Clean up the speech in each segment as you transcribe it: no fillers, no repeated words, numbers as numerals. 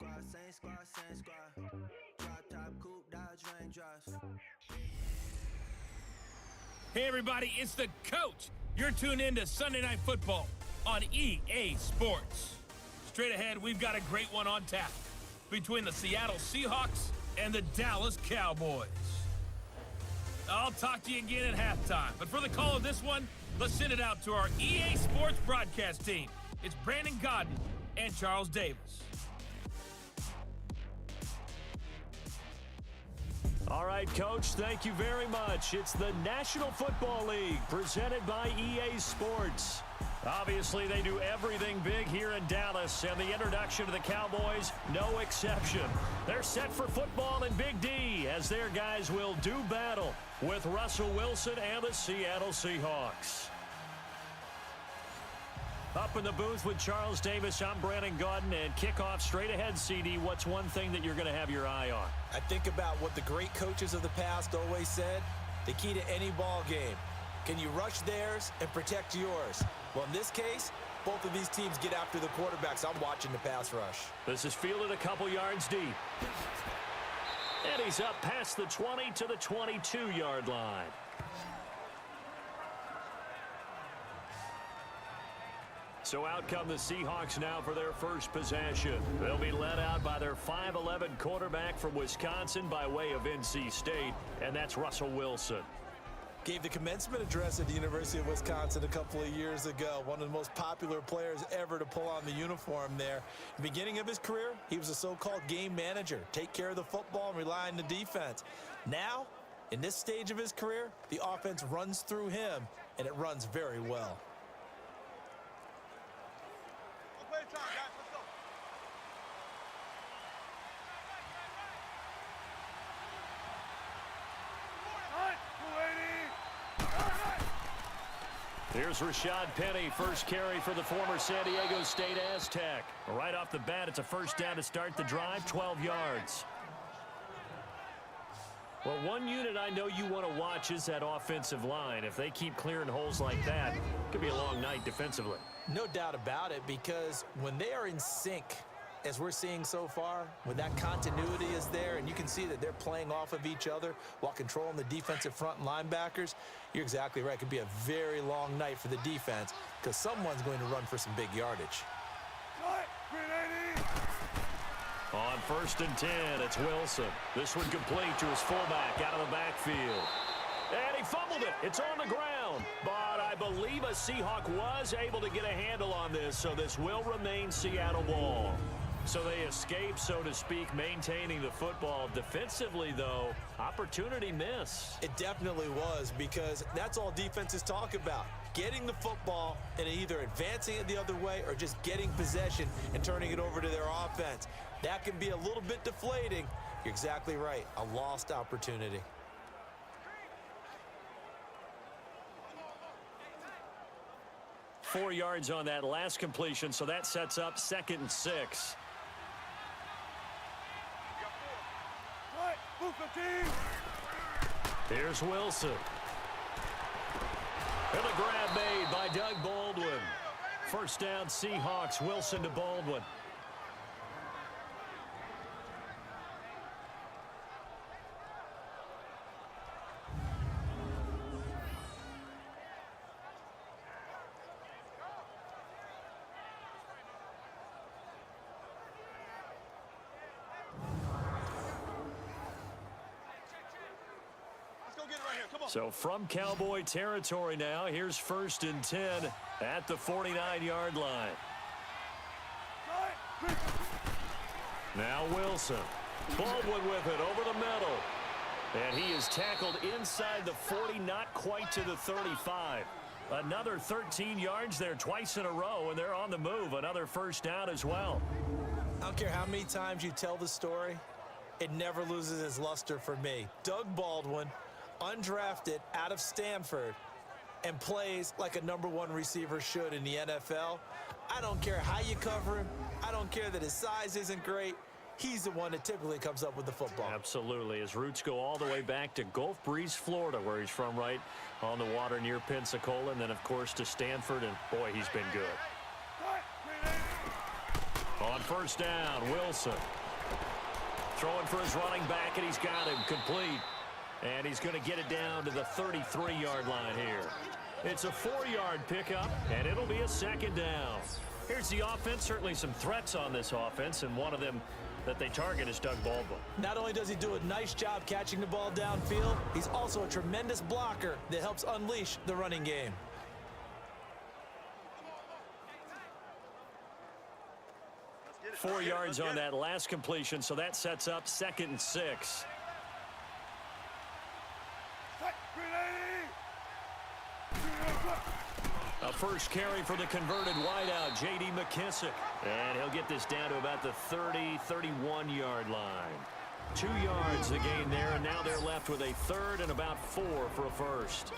squad, same squad, same squad. Drop top, coupe, dodge, raindrops. Hey everybody, it's the coach. You're tuned in to Sunday Night Football on EA Sports. Straight ahead, we've got a great one on tap between the Seattle Seahawks and the Dallas Cowboys. I'll talk to you again at halftime, but for the call of this one, let's send it out to our EA Sports broadcast team. It's Brandon Godden and Charles Davis. All right, Coach, thank you very much. It's the National Football League presented by EA Sports. Obviously, they do everything big here in Dallas, and the introduction to the Cowboys, no exception. They're set for football in Big D as their guys will do battle with Russell Wilson and the Seattle Seahawks. Up in the booth with Charles Davis, I'm Brandon Godden, and kickoff straight ahead, CD. What's one thing that you're going to have your eye on? I think about what the great coaches of the past always said. The key to any ball game. Can you rush theirs and protect yours? Well, in this case, both of these teams get after the quarterbacks. I'm watching the pass rush. This is fielded a couple yards deep. And he's up past the 20 to the 22-yard line. So out come the Seahawks now for their first possession. They'll be led out by their 5'11 quarterback from Wisconsin by way of NC State, and that's Russell Wilson. Gave the commencement address at the University of Wisconsin a couple of years ago. One of the most popular players ever to pull on the uniform there. The beginning of his career, he was a so-called game manager. Take care of the football and rely on the defense. Now, in this stage of his career, the offense runs through him, and it runs very well. Here's Rashad Penny, first carry for the former San Diego State Aztec. Right off the bat, it's a first down to start the drive, 12 yards. Well, one unit I know you want to watch is that offensive line. If they keep clearing holes like that, it could be a long night defensively. No doubt about it, because when they are in sync, as we're seeing so far, when that continuity is there and you can see that they're playing off of each other while controlling the defensive front and linebackers, you're exactly right. It could be a very long night for the defense because someone's going to run for some big yardage. On 1st and 10, it's Wilson. This one complete to his fullback out of the backfield. And he fumbled it. It's on the ground. But I believe a Seahawk was able to get a handle on this, so this will remain Seattle ball. So they escape, so to speak, maintaining the football. Defensively, though, opportunity miss. It definitely was, because that's all defenses talk about. Getting the football and either advancing it the other way or just getting possession and turning it over to their offense. That can be a little bit deflating. You're exactly right. A lost opportunity. Four yards on that last completion, so that sets up 2nd and 6. Here's Wilson. And a grab made by Doug Baldwin. First down, Seahawks. Wilson to Baldwin. So from Cowboy territory now, here's 1st and 10 at the 49-yard line. Now Wilson. Baldwin with it over the middle. And he is tackled inside the 40, not quite to the 35. Another 13 yards there twice in a row, and they're on the move. Another first down as well. I don't care how many times you tell the story, it never loses its luster for me. Doug Baldwin, undrafted out of Stanford, and plays like a #1 receiver should in the NFL. I don't care how you cover him. I don't care that his size isn't great. He's the one that typically comes up with the football. Absolutely. His roots go all the way back to Gulf Breeze, Florida, where he's from, right on the water near Pensacola, and then, of course, to Stanford, and, boy, he's been good. On first down, Wilson. Throwing for his running back, and he's got him complete. And he's going to get it down to the 33-yard line here. It's a 4-yard pickup, and it'll be a second down. Here's the offense. Certainly some threats on this offense, and one of them that they target is Doug Baldwin. Not only does he do a nice job catching the ball downfield, he's also a tremendous blocker that helps unleash the running game. Four yards on that last completion, so that sets up 2nd and 6. A first carry for the converted wideout, J.D. McKissick. And he'll get this down to about the 30, 31-yard line. 2 yards the gain there, and now they're left with a 3rd and about 4 for a first.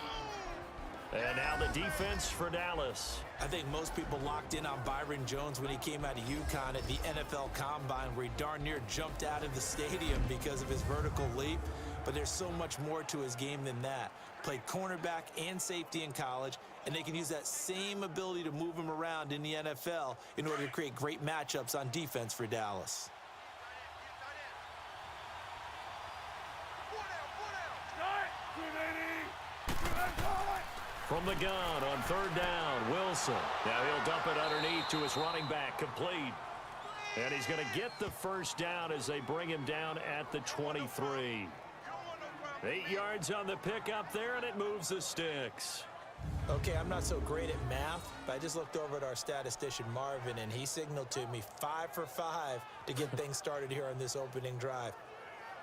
And now the defense for Dallas. I think most people locked in on Byron Jones when he came out of UConn at the NFL Combine, where he darn near jumped out of the stadium because of his vertical leap. But there's so much more to his game than that. Played cornerback and safety in college, and they can use that same ability to move him around in the NFL in order to create great matchups on defense for Dallas. From the gun on 3rd down, Wilson. Now he'll dump it underneath to his running back, complete. And he's going to get the first down as they bring him down at the 23. 8 yards on the pickup there, and it moves the sticks. Okay, I'm not so great at math, but I just looked over at our statistician, Marvin, and he signaled to me 5 for 5 to get things started here on this opening drive.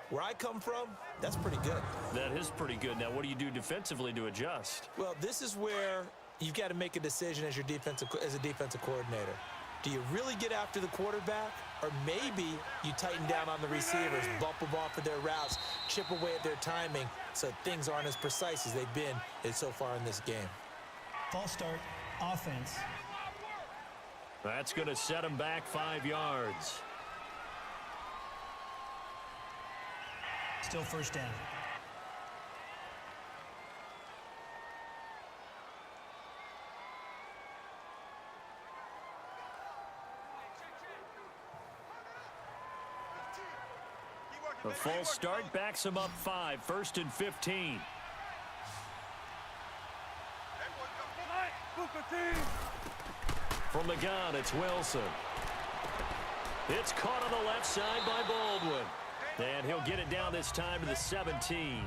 Where I come from, that's pretty good. That is pretty good. Now, what do you do defensively to adjust? Well, this is where you've got to make a decision as a defensive coordinator. Do you really get after the quarterback, or maybe you tighten down on the receivers, bump them off of their routes, chip away at their timing so things aren't as precise as they've been so far in this game? False start, offense. That's going to set him back 5 yards. Still first down. The false start backs him up 5, 1st and 15. From the gun, it's Wilson. It's caught on the left side by Baldwin. And he'll get it down this time to the 17.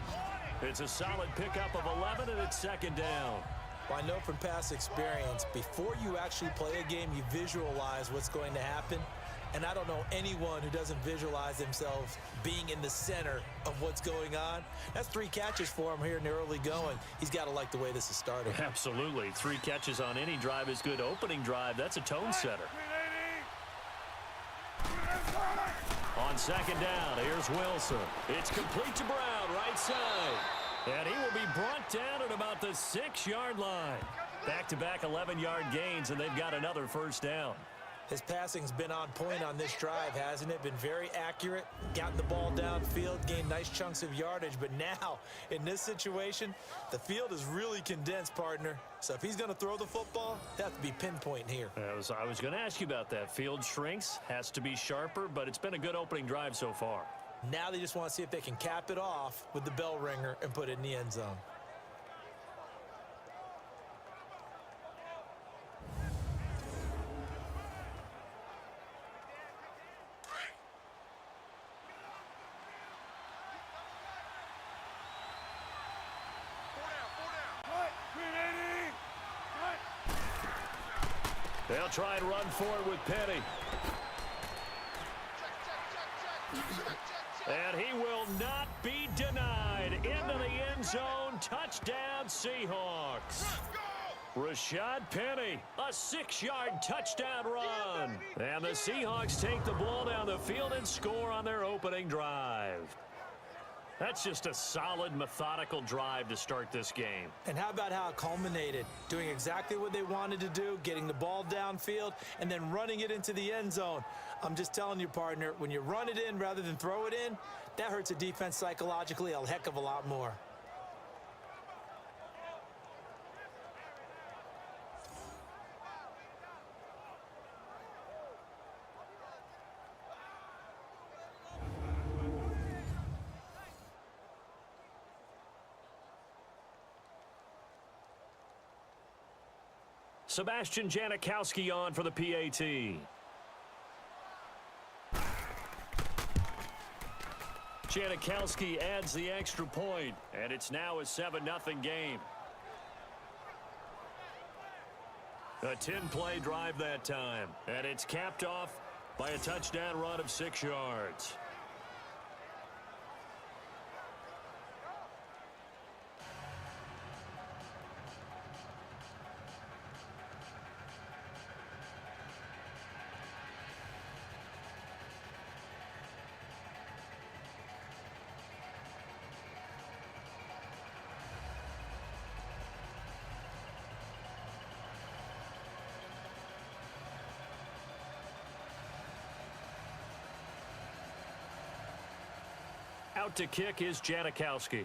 It's a solid pickup of 11, and it's 2nd down. Well, I know from past experience, before you actually play a game, you visualize what's going to happen. And I don't know anyone who doesn't visualize themselves being in the center of what's going on. That's 3 catches for him here in the early going. He's got to like the way this is starting. Absolutely. 3 catches on any drive is good. Opening drive, that's a tone setter. On 2nd down, here's Wilson. It's complete to Brown, right side. And he will be brought down at about the 6-yard line. Back-to-back 11-yard gains, and they've got another first down. His passing's been on point on this drive, hasn't it? Been very accurate, gotten the ball downfield, gained nice chunks of yardage. But now, in this situation, the field is really condensed, partner. So if he's going to throw the football, it has to be pinpoint here. I was going to ask you about that. Field shrinks, has to be sharper, but it's been a good opening drive so far. Now they just want to see if they can cap it off with the bell ringer and put it in the end zone. They'll try and run forward with Penny. And he will not be denied. Into the end zone. Touchdown, Seahawks. Rashad Penny, a 6-yard touchdown run. And the Seahawks take the ball down the field and score on their opening drive. That's just a solid, methodical drive to start this game. And how about how it culminated? Doing exactly what they wanted to do, getting the ball downfield, and then running it into the end zone. I'm just telling you, partner, when you run it in rather than throw it in, that hurts a defense psychologically a heck of a lot more. Sebastian Janikowski on for the PAT. Janikowski adds the extra point, and it's now a 7-0 game. A 10-play drive that time, and it's capped off by a touchdown run of 6 yards. Out to kick is Janikowski.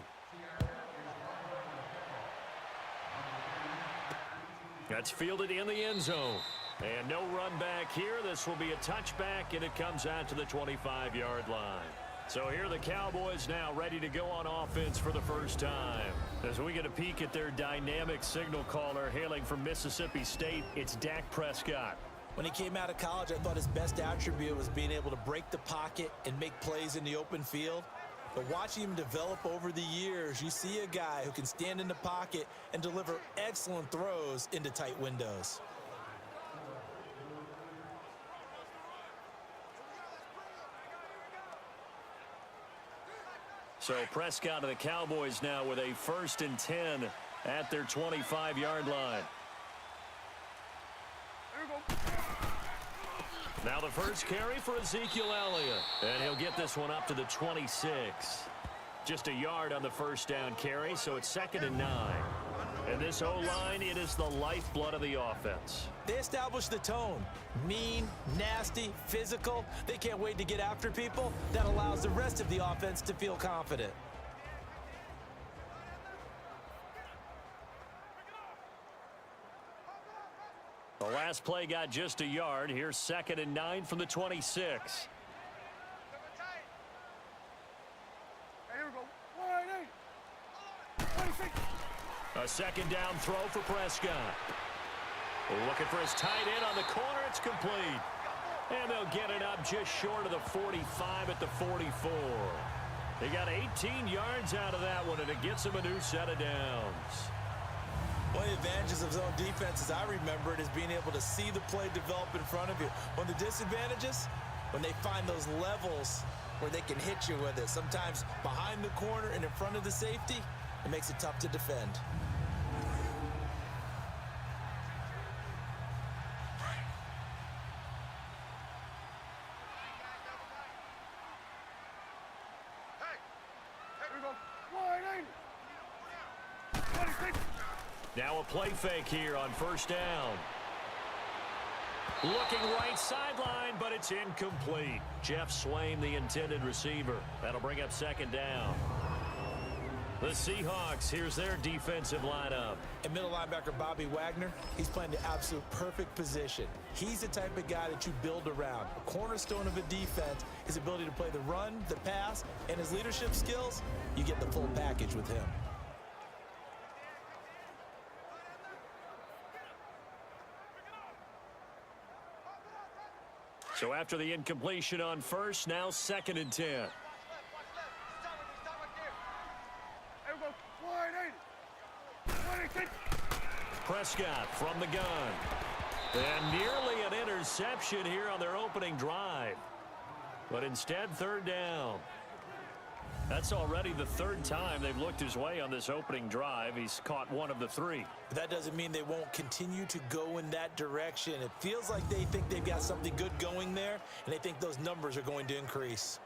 That's fielded in the end zone. And no run back here. This will be a touchback, and it comes out to the 25-yard line. So here are the Cowboys now ready to go on offense for the first time. As we get a peek at their dynamic signal caller hailing from Mississippi State, it's Dak Prescott. When he came out of college, I thought his best attribute was being able to break the pocket and make plays in the open field. But watching him develop over the years, you see a guy who can stand in the pocket and deliver excellent throws into tight windows. So Prescott and the Cowboys now with a 1st and 10 at their 25-yard line. Now the first carry for Ezekiel Elliott. And he'll get this one up to the 26. Just a yard on the first down carry, so it's 2nd and 9. And this O-line, it is the lifeblood of the offense. They establish the tone. Mean, nasty, physical. They can't wait to get after people. That allows the rest of the offense to feel confident. The last play got just a yard. Here's 2nd and 9 from the 26. A 2nd down throw for Prescott. Looking for his tight end on the corner. It's complete. And they'll get it up just short of the 45 at the 44. They got 18 yards out of that one, and it gets them a new set of downs. One of the advantages of zone defense, as I remember it, is being able to see the play develop in front of you. One of the disadvantages, when they find those levels where they can hit you with it. Sometimes behind the corner and in front of the safety, it makes it tough to defend. Now a play fake here on 1st down. Looking right sideline, but it's incomplete. Jeff Swaim, the intended receiver. That'll bring up 2nd down. The Seahawks, here's their defensive lineup. And middle linebacker Bobby Wagner, he's playing the absolute perfect position. He's the type of guy that you build around. A cornerstone of a defense, his ability to play the run, the pass, and his leadership skills, you get the full package with him. So after the incompletion on 1st, now 2nd and 10. Prescott from the gun. And nearly an interception here on their opening drive. But instead, 3rd down. That's already the 3rd time they've looked his way on this opening drive. He's caught 1 of the 3. But that doesn't mean they won't continue to go in that direction. It feels like they think they've got something good going there, and they think those numbers are going to increase.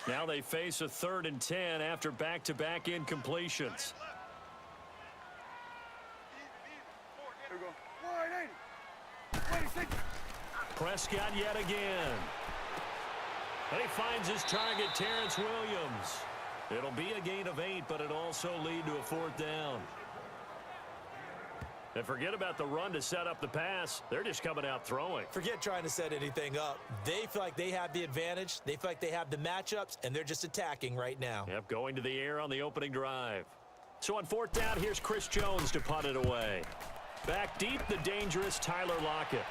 Now they face a 3rd and 10 after back-to-back incompletions. Prescott yet again. And he finds his target, Terrence Williams. It'll be a gain of 8, but it'll also lead to a 4th down. And forget about the run to set up the pass. They're just coming out throwing. Forget trying to set anything up. They feel like they have the advantage. They feel like they have the matchups, and they're just attacking right now. Yep, going to the air on the opening drive. So on fourth down, here's Chris Jones to punt it away. Back deep, the dangerous Tyler Lockett.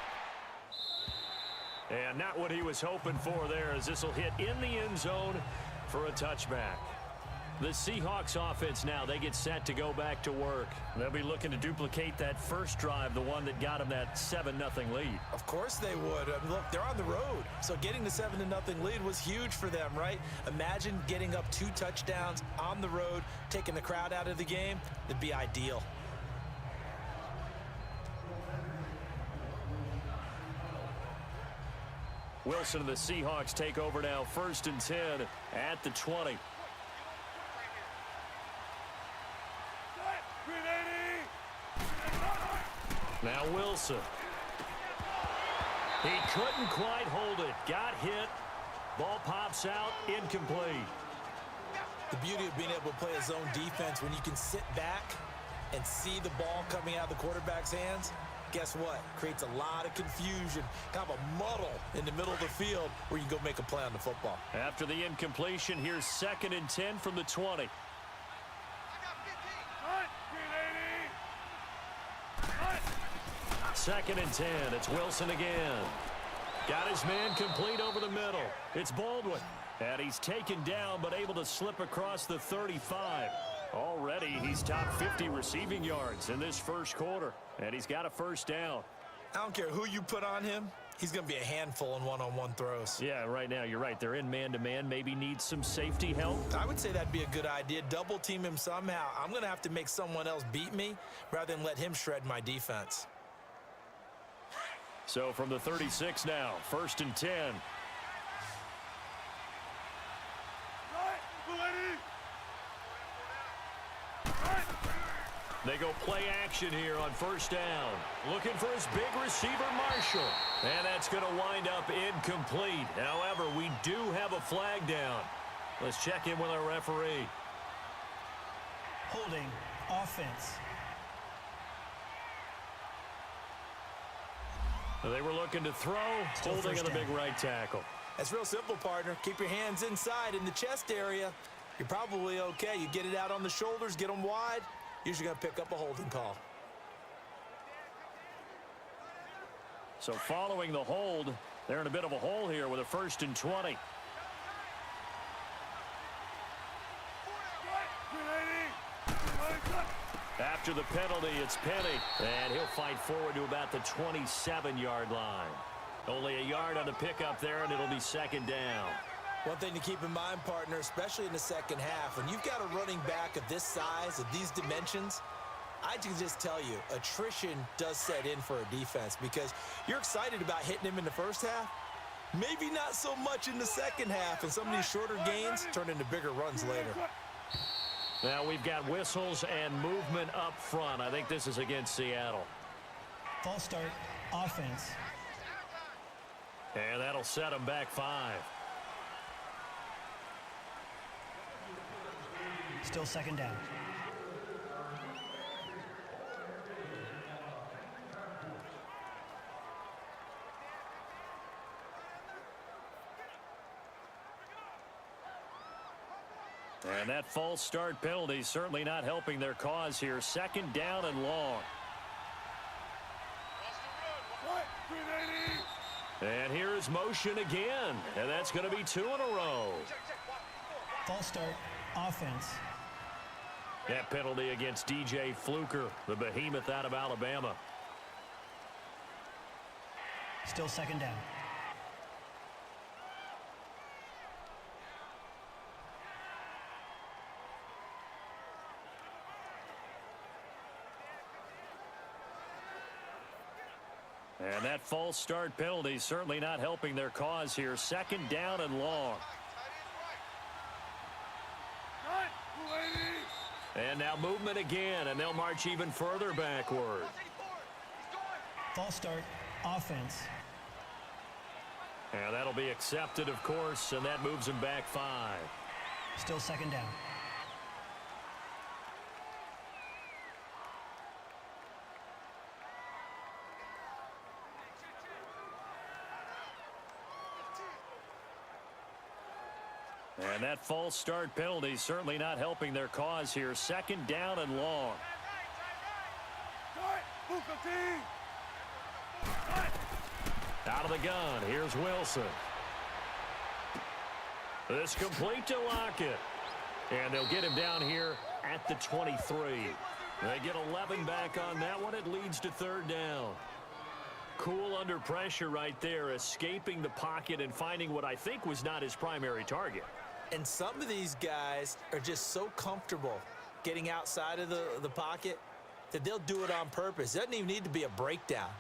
And not what he was hoping for there, as this will hit in the end zone for a touchback. The Seahawks offense now, they get set to go back to work. They'll be looking to duplicate that first drive, the one that got them that 7-0 lead. Of course they would. I mean, look, they're on the road. So getting the 7-0 lead was huge for them, right? Imagine getting up 2 touchdowns on the road, taking the crowd out of the game. It'd be ideal. Wilson and the Seahawks take over now, 1st and 10 at the 20. Now Wilson. He couldn't quite hold it. Got hit. Ball pops out. Incomplete. The beauty of being able to play a zone defense when you can sit back and see the ball coming out of the quarterback's hands, guess what? Creates a lot of confusion, kind of a muddle in the middle of the field where you can go make a play on the football. After the incompletion, here's 2nd and 10 from the 20. Second and 10. It's Wilson again. Got his man complete over the middle. It's Baldwin. And he's taken down, but able to slip across the 35. Already, he's top 50 receiving yards in this first quarter. And he's got a first down. I don't care who you put on him. He's going to be a handful in one-on-one throws. Yeah, right now, you're right. They're in man-to-man. Maybe needs some safety help. I would say that'd be a good idea. Double team him somehow. I'm going to have to make someone else beat me rather than let him shred my defense. So from the 36 now, 1st and 10. They go play action here on 1st down. Looking for his big receiver, Marshall. And that's going to wind up incomplete. However, we do have a flag down. Let's check in with our referee. Holding offense. They were looking to throw, holding on the big right tackle. That's real simple, partner. Keep your hands inside in the chest area. You're probably okay. You get it out on the shoulders, get them wide. Usually going to pick up a holding call. So following the hold, they're in a bit of a hole here with a 1st and 20. After the penalty, it's Penny, and he'll fight forward to about the 27-yard line. Only a yard on the pickup there, and it'll be 2nd down. One thing to keep in mind, partner, especially in the second half, when you've got a running back of this size, of these dimensions, I can just tell you, attrition does set in for a defense because you're excited about hitting him in the first half. Maybe not so much in the second half, and some of these shorter gains turn into bigger runs later. Now we've got whistles and movement up front. I think this is against Seattle. False start, offense. And that'll set them back 5. Still 2nd down. And that false start penalty certainly not helping their cause here. 2nd down and long. And here is motion again. And that's going to be 2 in a row. False start, offense. That penalty against DJ Fluker, the behemoth out of Alabama. Still 2nd down. And that false start penalty certainly not helping their cause here. 2nd down and long. And now movement again, and they'll march even further backward. False start, offense. And that'll be accepted, of course, and that moves them back 5. Still 2nd down. And that false start penalty certainly not helping their cause here. Second down and long. Out of the gun, here's Wilson. This complete to Lockett. And they'll get him down here at the 23. They get 11 back on that one. It leads to third down. Cool under pressure right there, escaping the pocket and finding what I think was not his primary target. And some of these guys are just so comfortable getting outside of the pocket that they'll do it on purpose. It doesn't even need to be a breakdown.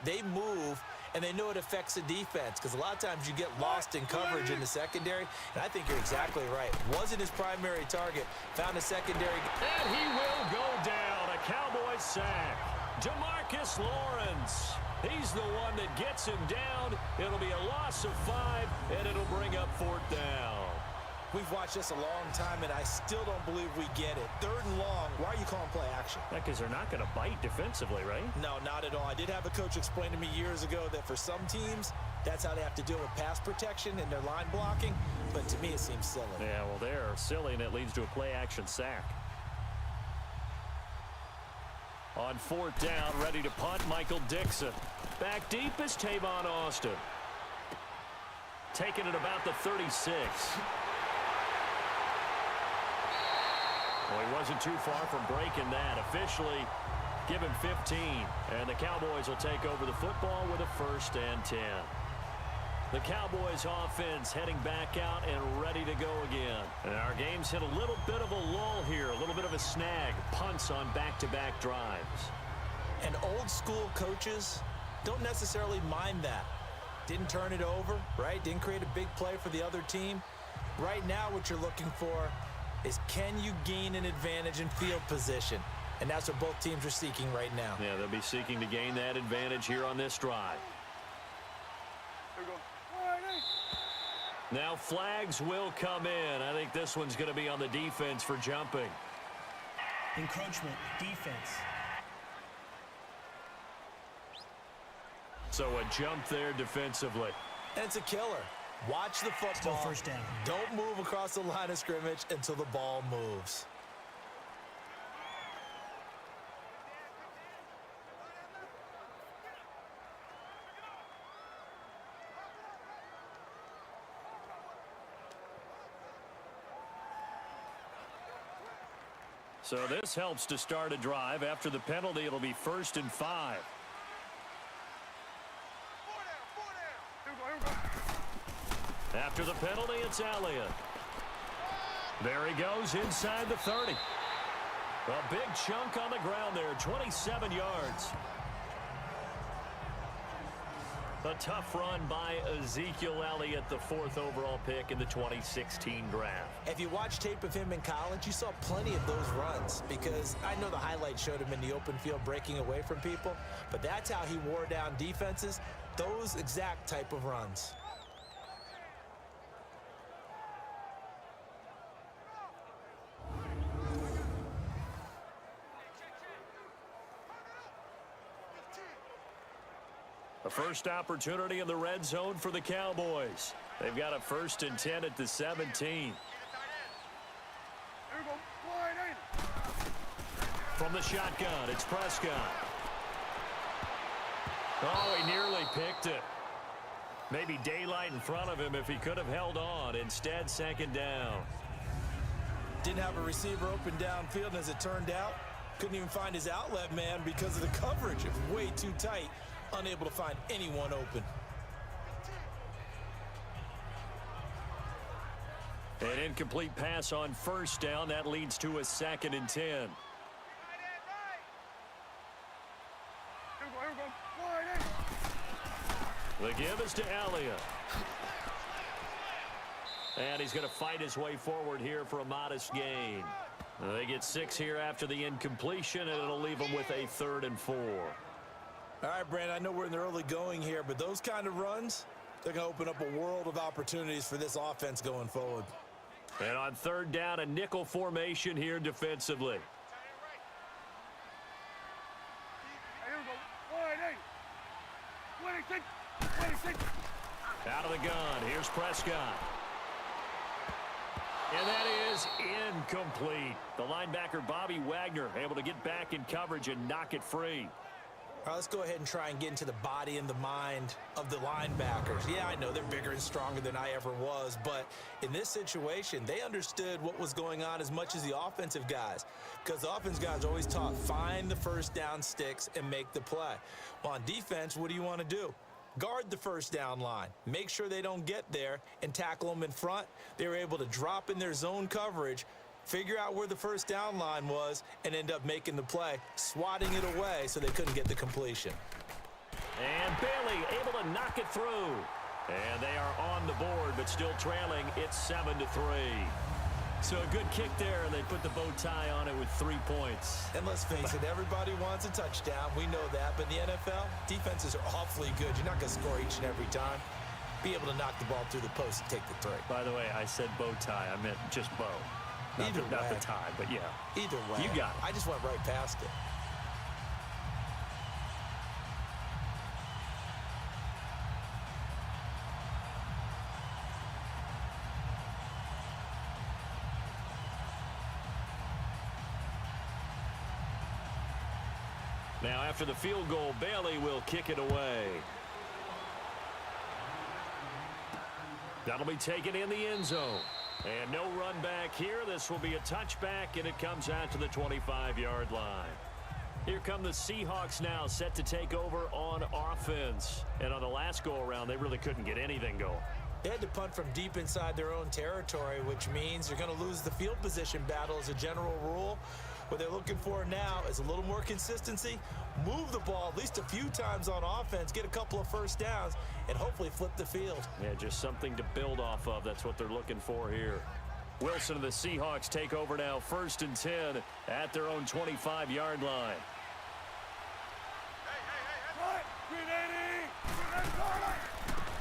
They move, and they know it affects the defense, because a lot of times you get lost in coverage in the secondary, and I think you're exactly right. Wasn't his primary target, found a secondary. And he will go down. A Cowboys sack. DeMarcus Lawrence. He's the one that gets him down. It'll be a loss of 5, and it'll bring up fourth down. We've watched this a long time, and I still don't believe we get it. Third and long, why are you calling play action? Because they're not going to bite defensively, right? No, not at all. I did have a coach explain to me years ago that for some teams, that's how they have to deal with pass protection and their line blocking. But to me, it seems silly. Yeah, well, they're silly, and it leads to a play action sack. On fourth down, ready to punt, Michael Dixon. Back deep is Tavon Austin. Taking it about the 36. Well, he wasn't too far from breaking that. Officially, give him 15. And the Cowboys will take over the football with a 1st and 10. The Cowboys offense heading back out and ready to go again. And our game's hit a little bit of a lull here, a little bit of a snag. Punts on back-to-back drives. And old school coaches don't necessarily mind that. Didn't turn it over, right? Didn't create a big play for the other team. Right now what you're looking for is, can you gain an advantage in field position? And that's what both teams are seeking right now. Yeah, they'll be seeking to gain that advantage here on this drive. Now flags will come in. I think this one's going to be on the defense for jumping. Encroachment, defense. So a jump there defensively. And it's a killer. Watch the football. Still first down. Don't move across the line of scrimmage until the ball moves. So this helps to start a drive. After the penalty, it'll be 1st and 5. After the penalty, it's Elliott. There he goes inside the 30. A big chunk on the ground there, 27 yards. A tough run by Ezekiel Elliott, the 4th overall pick in the 2016 draft. If you watch tape of him in college, you saw plenty of those runs, because I know the highlights showed him in the open field breaking away from people, but that's how he wore down defenses, those exact type of runs. A first opportunity in the red zone for the Cowboys. They've got a 1st and 10 at the 17. From the shotgun, it's Prescott. Oh, he nearly picked it. Maybe daylight in front of him if he could have held on. Instead, 2nd down. Didn't have a receiver open downfield, and as it turned out, couldn't even find his outlet man because of the coverage. It was way too tight. Unable to find anyone open. An incomplete pass on 1st down. That leads to a 2nd and 10. The give is to Elliott. And he's going to fight his way forward here for a modest gain. They get 6 here after the incompletion, and it'll leave them with a 3rd and 4. All right, Brandon, I know we're in the early going here, but those kind of runs, they're going to open up a world of opportunities for this offense going forward. And on 3rd down, a nickel formation here defensively. Out of the gun, here's Prescott. And that is incomplete. The linebacker, Bobby Wagner, able to get back in coverage and knock it free. All right, let's go ahead and try and get into the body and the mind of the linebackers. Yeah, I know they're bigger and stronger than I ever was, but in this situation, they understood what was going on as much as the offensive guys, because the offensive guys are always taught, find the first down sticks and make the play. Well, on defense, what do you want to do? Guard the first down line. Make sure they don't get there and tackle them in front. They were able to drop in their zone coverage, figure out where the first down line was, and end up making the play, swatting it away so they couldn't get the completion. And Bailey able to knock it through. And they are on the board, but still trailing. It's 7-3. So a good kick there, and they put the bow tie on it with 3 points. And let's face it, everybody wants a touchdown. We know that. But in the NFL, defenses are awfully good. You're not going to score each and every time. Be able to knock the ball through the post and take the three. By the way, I said bow tie. I meant just bow. Not the tie, but yeah. Either way. You got it. I just went right past it. Now, after the field goal, Bailey will kick it away. That'll be taken in the end zone. And no run back here. This will be a touchback, and it comes out to the 25-yard line. Here come the Seahawks now, set to take over on offense. And on the last go-around, they really couldn't get anything going. They had to punt from deep inside their own territory, which means you're going to lose the field position battle as a general rule. What they're looking for now is a little more consistency, move the ball at least a few times on offense, get a couple of first downs, and hopefully flip the field. Yeah, just something to build off of. That's what they're looking for here. Wilson and the Seahawks take over now, 1st and 10 at their own 25-yard line.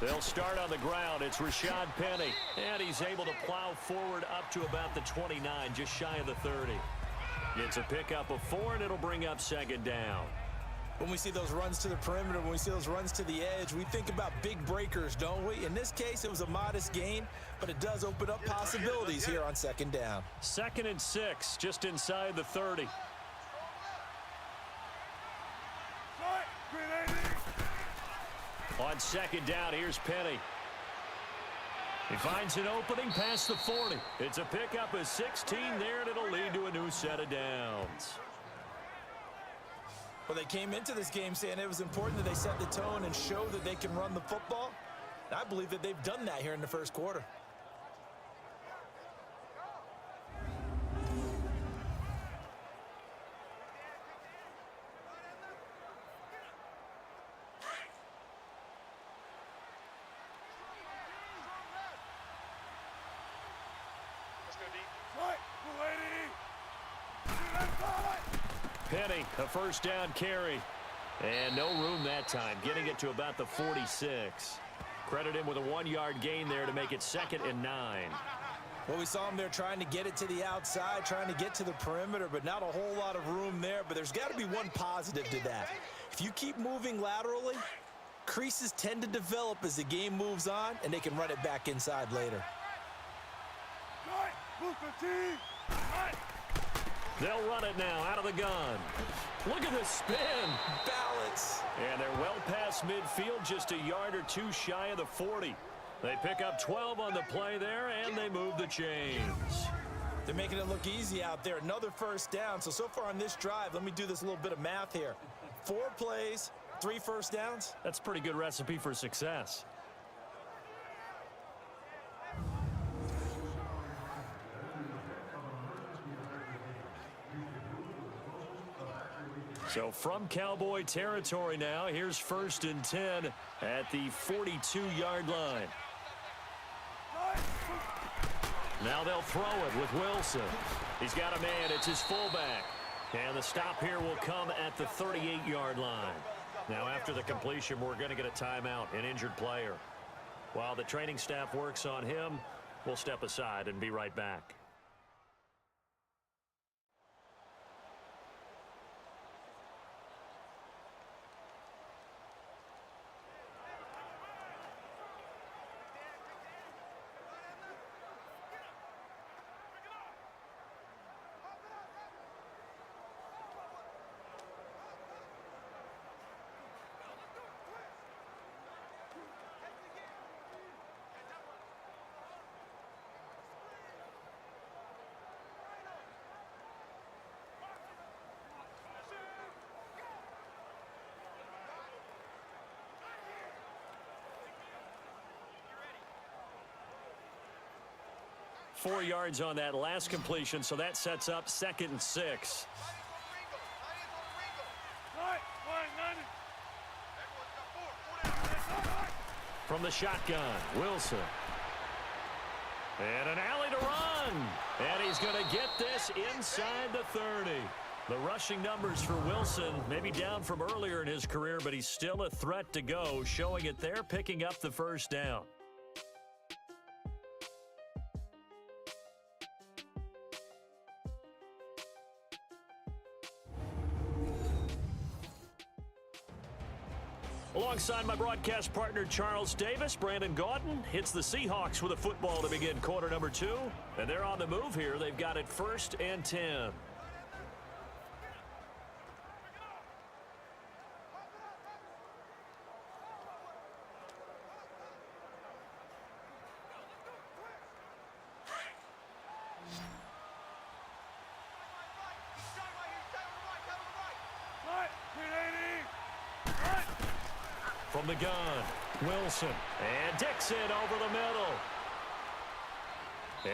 They'll start on the ground. It's Rashad Penny, and he's able to plow forward up to about the 29, just shy of the 30. It's a pickup of 4, and it'll bring up 2nd down. When we see those runs to the perimeter, when we see those runs to the edge, we think about big breakers, don't we? In this case, it was a modest gain, but it does open up possibilities here on 2nd down. 2nd and 6, just inside the 30. On 2nd down, here's Penny. He finds an opening past the 40. It's a pickup of 16 there, and it'll lead to a new set of downs. Well, they came into this game saying it was important that they set the tone and show that they can run the football. And I believe that they've done that here in the first quarter. Penny, a 1st down carry. And no room that time, getting it to about the 46. Credit him with a 1-yard gain there to make it 2nd and 9. Well, we saw him there trying to get it to the outside, trying to get to the perimeter, but not a whole lot of room there. But there's got to be one positive to that. If you keep moving laterally, creases tend to develop as the game moves on, and they can run it back inside later. They'll run it now out of the gun. Look at the spin. Balance. And they're well past midfield, just a yard or 2 shy of the 40. They pick up 12 on the play there, and they move the chains. They're making it look easy out there. Another 1st down. So far on this drive, let me do this little bit of math here. 4 plays, 3 first downs. That's a pretty good recipe for success. So from Cowboy territory now, here's 1st and 10 at the 42-yard line. Now they'll throw it with Wilson. He's got a man. It's his fullback. And the stop here will come at the 38-yard line. Now after the completion, we're going to get a timeout, an injured player. While the training staff works on him, we'll step aside and be right back. 4 yards on that last completion, so that sets up 2nd and 6. From the shotgun, Wilson. And an alley to run. And he's going to get this inside the 30. The rushing numbers for Wilson may be down from earlier in his career, but he's still a threat to go, showing it there, picking up the first down. Alongside my broadcast partner, Charles Davis, Brandon Gaudin hits the Seahawks with a football to begin quarter number 2. And they're on the move here. They've got it 1st and 10. From the gun, Wilson, and Dixon over the middle.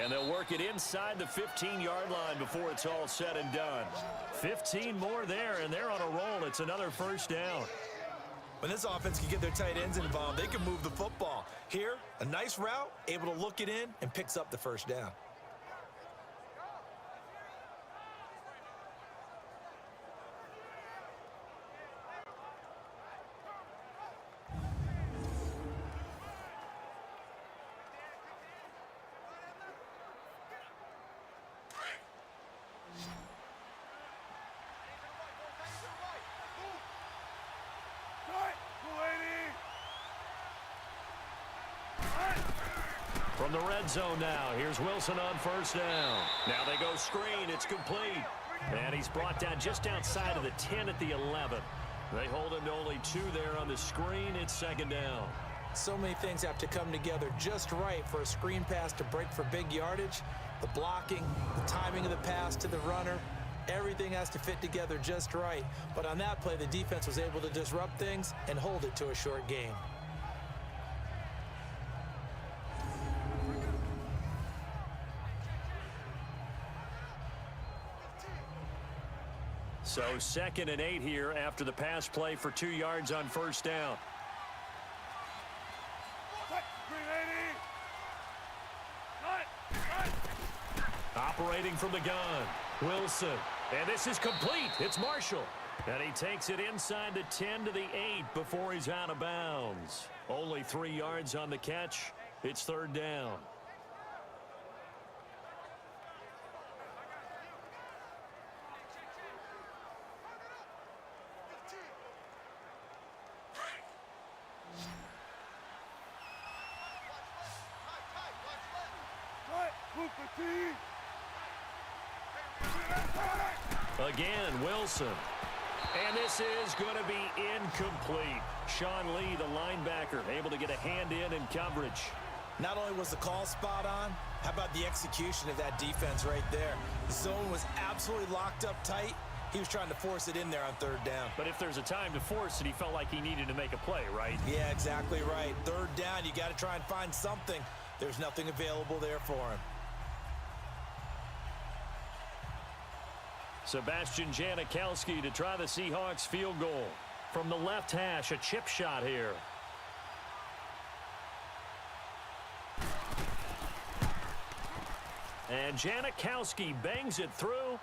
And they'll work it inside the 15-yard line before it's all said and done. 15 more there, and they're on a roll. It's another first down. When this offense can get their tight ends involved, they can move the football. Here, a nice route, able to look it in, and picks up the first down. From the red zone now, here's Wilson on first down. Now they go screen, it's complete. And he's brought down just outside of the 10 at the 11. They hold him to only 2 there on the screen. It's 2nd down. So many things have to come together just right for a screen pass to break for big yardage. The blocking, the timing of the pass to the runner, everything has to fit together just right. But on that play, the defense was able to disrupt things and hold it to a short gain. So 2nd and 8 here after the pass play for 2 yards on first down. Operating from the gun, Wilson. And this is complete. It's Marshall. And he takes it inside the 10 to the 8 before he's out of bounds. Only 3 yards on the catch. It's 3rd down. Again, Wilson. And this is going to be incomplete. Sean Lee, the linebacker, able to get a hand in coverage. Not only was the call spot on, how about the execution of that defense right there? The zone was absolutely locked up tight. He was trying to force it in there on 3rd down. But if there's a time to force it, he felt like he needed to make a play, right? Yeah, exactly right. 3rd down, you got to try and find something. There's nothing available there for him. Sebastian Janikowski to try the Seahawks field goal. From the left hash, a chip shot here. And Janikowski bangs it through.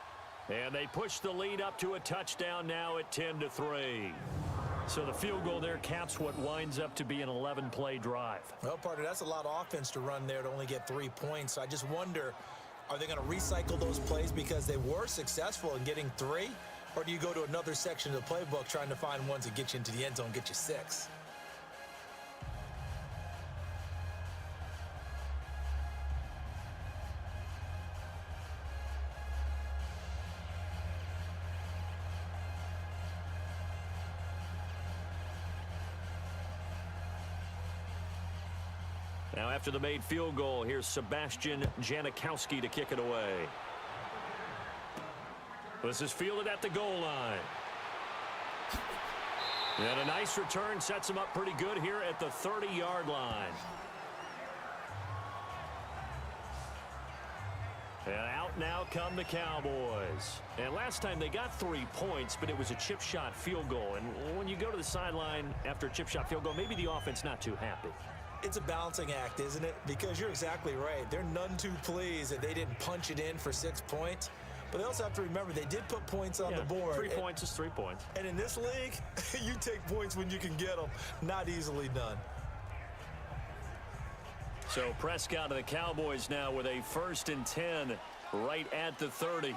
And they push the lead up to a touchdown now at 10-3. So the field goal there caps what winds up to be an 11-play drive. Well, partner, that's a lot of offense to run there to only get 3 points. So I just wonder, are they going to recycle those plays because they were successful in getting 3? Or do you go to another section of the playbook trying to find ones that get you into the end zone, get you 6? Now after the made field goal, here's Sebastian Janikowski to kick it away. This is fielded at the goal line. And a nice return sets him up pretty good here at the 30-yard line. And out now come the Cowboys. And last time they got 3 points, but it was a chip shot field goal. And when you go to the sideline after a chip shot field goal, maybe the offense not too happy. It's a balancing act, isn't it? Because you're exactly right. They're none too pleased that they didn't punch it in for 6 points. But they also have to remember they did put points on the board. 3 points is 3 points. And in this league, you take points when you can get them. Not easily done. So Prescott of the Cowboys now with a 1st and 10 right at the 30.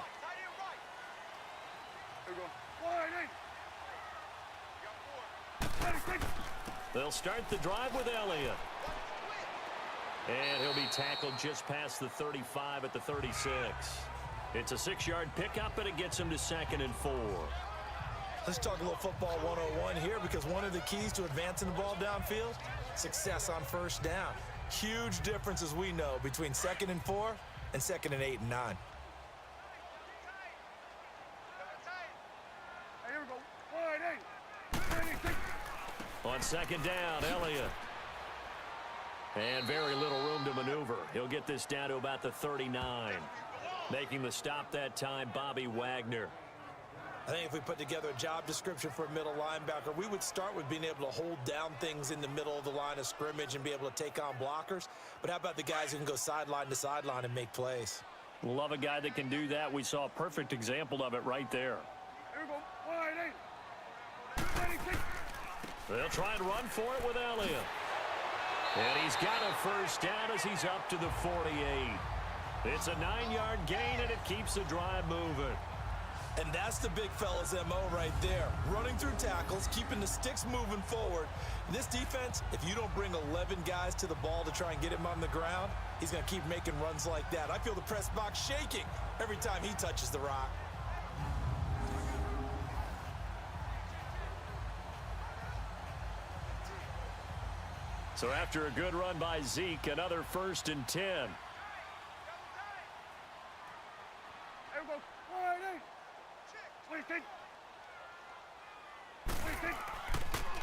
They'll start the drive with Elliott. And he'll be tackled just past the 35 at the 36. It's a 6-yard pickup, and it gets him to 2nd and 4. Let's talk a little football 101 here, because one of the keys to advancing the ball downfield, success on 1st down. Huge difference, as we know, between 2nd and 4 and 2nd and 8 and 9. On 2nd down, Elliott. And very little room to maneuver. He'll get this down to about the 39. Making the stop that time, Bobby Wagner. I think if we put together a job description for a middle linebacker, we would start with being able to hold down things in the middle of the line of scrimmage and be able to take on blockers. But how about the guys who can go sideline to sideline and make plays? Love a guy that can do that. We saw a perfect example of it right there. They'll try and run for it with Elliott. And he's got a 1st down as he's up to the 48. It's a 9-yard gain, and it keeps the drive moving. And that's the big fella's MO right there. Running through tackles, keeping the sticks moving forward. This defense, if you don't bring 11 guys to the ball to try and get him on the ground, he's going to keep making runs like that. I feel the press box shaking every time he touches the rock. So after a good run by Zeke, another 1st and 10.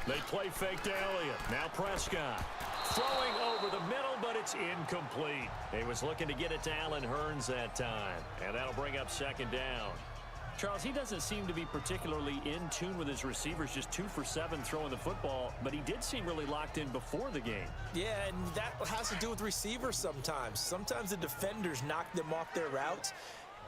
They play fake to Elliott. Now Prescott. Throwing over the middle, but it's incomplete. He was looking to get it to Allen Hurns that time. And that'll bring up 2nd down. Charles, he doesn't seem to be particularly in tune with his receivers, just 2 for 7 throwing the football, but he did seem really locked in before the game. Yeah, and that has to do with receivers sometimes. Sometimes the defenders knock them off their routes,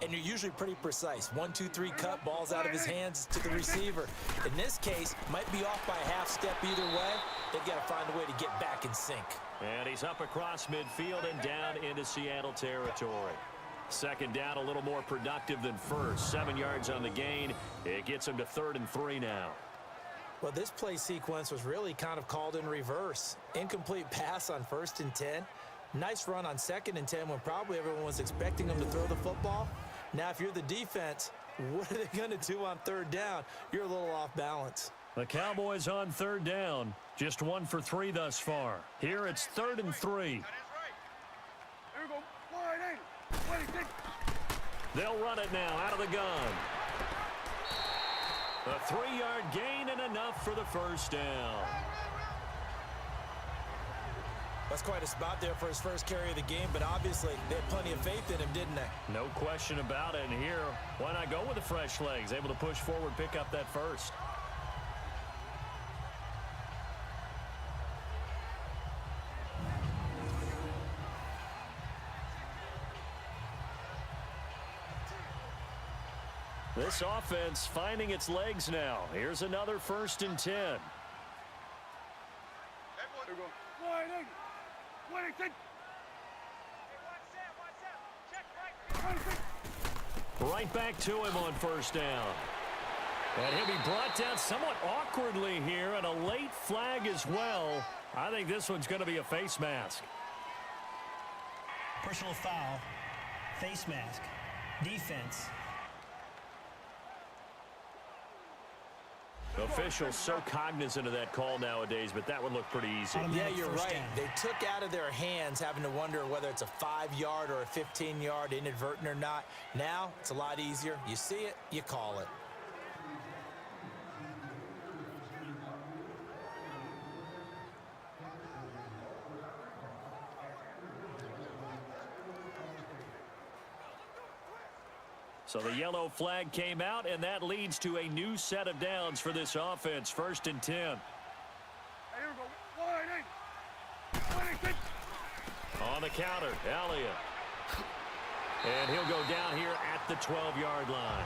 and you're usually pretty precise. 1, 2, 3 cut, balls out of his hands to the receiver. In this case, might be off by a half step either way. They've got to find a way to get back in sync. And he's up across midfield and down into Seattle territory. 2nd down, a little more productive than 1st. 7 yards on the gain. It gets him to 3rd and 3 now. Well, this play sequence was really kind of called in reverse. Incomplete pass on 1st and 10. Nice run on 2nd and 10 when probably everyone was expecting him to throw the football. Now, if you're the defense, what are they going to do on 3rd down? You're a little off balance. The Cowboys on 3rd down. Just 1 for 3 thus far. Here it's 3rd and 3. They'll run it now out of the gun. A 3-yard gain and enough for the 1st down. That's quite a spot there for his first carry of the game, but obviously they had plenty of faith in him, didn't they? No question about it. And here, why not go with the fresh legs? Able to push forward, pick up that 1st. This offense finding its legs now. Here's another 1st and 10. Right back to him on 1st down. And he'll be brought down somewhat awkwardly here, and a late flag as well. I think this one's going to be a face mask. Personal foul, face mask, defense. Officials so cognizant of that call nowadays, but that would look pretty easy. Yeah, you're right. They took out of their hands having to wonder whether it's a 5-yard or a 15-yard, inadvertent or not. Now, it's a lot easier. You see it, you call it. So the yellow flag came out, and that leads to a new set of downs for this offense. 1st and 10. Here we go. On the counter, Elliott. And he'll go down here at the 12-yard line.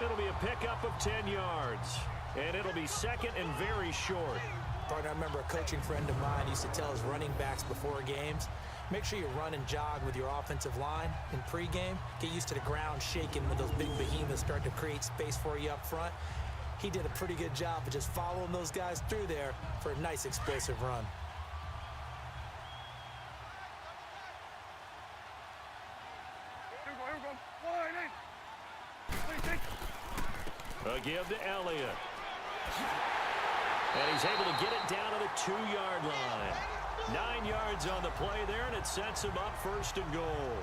It'll be a pickup of 10 yards. And it'll be 2nd and very short. Partner, I remember a coaching friend of mine used to tell his running backs before games, make sure you run and jog with your offensive line in pregame. Get used to the ground shaking when those big behemoths start to create space for you up front. He did a pretty good job of just following those guys through there for a nice explosive run. A give to Elliott. And he's able to get it down to the 2-yard line. 9 yards on the play there, and it sets him up 1st and goal.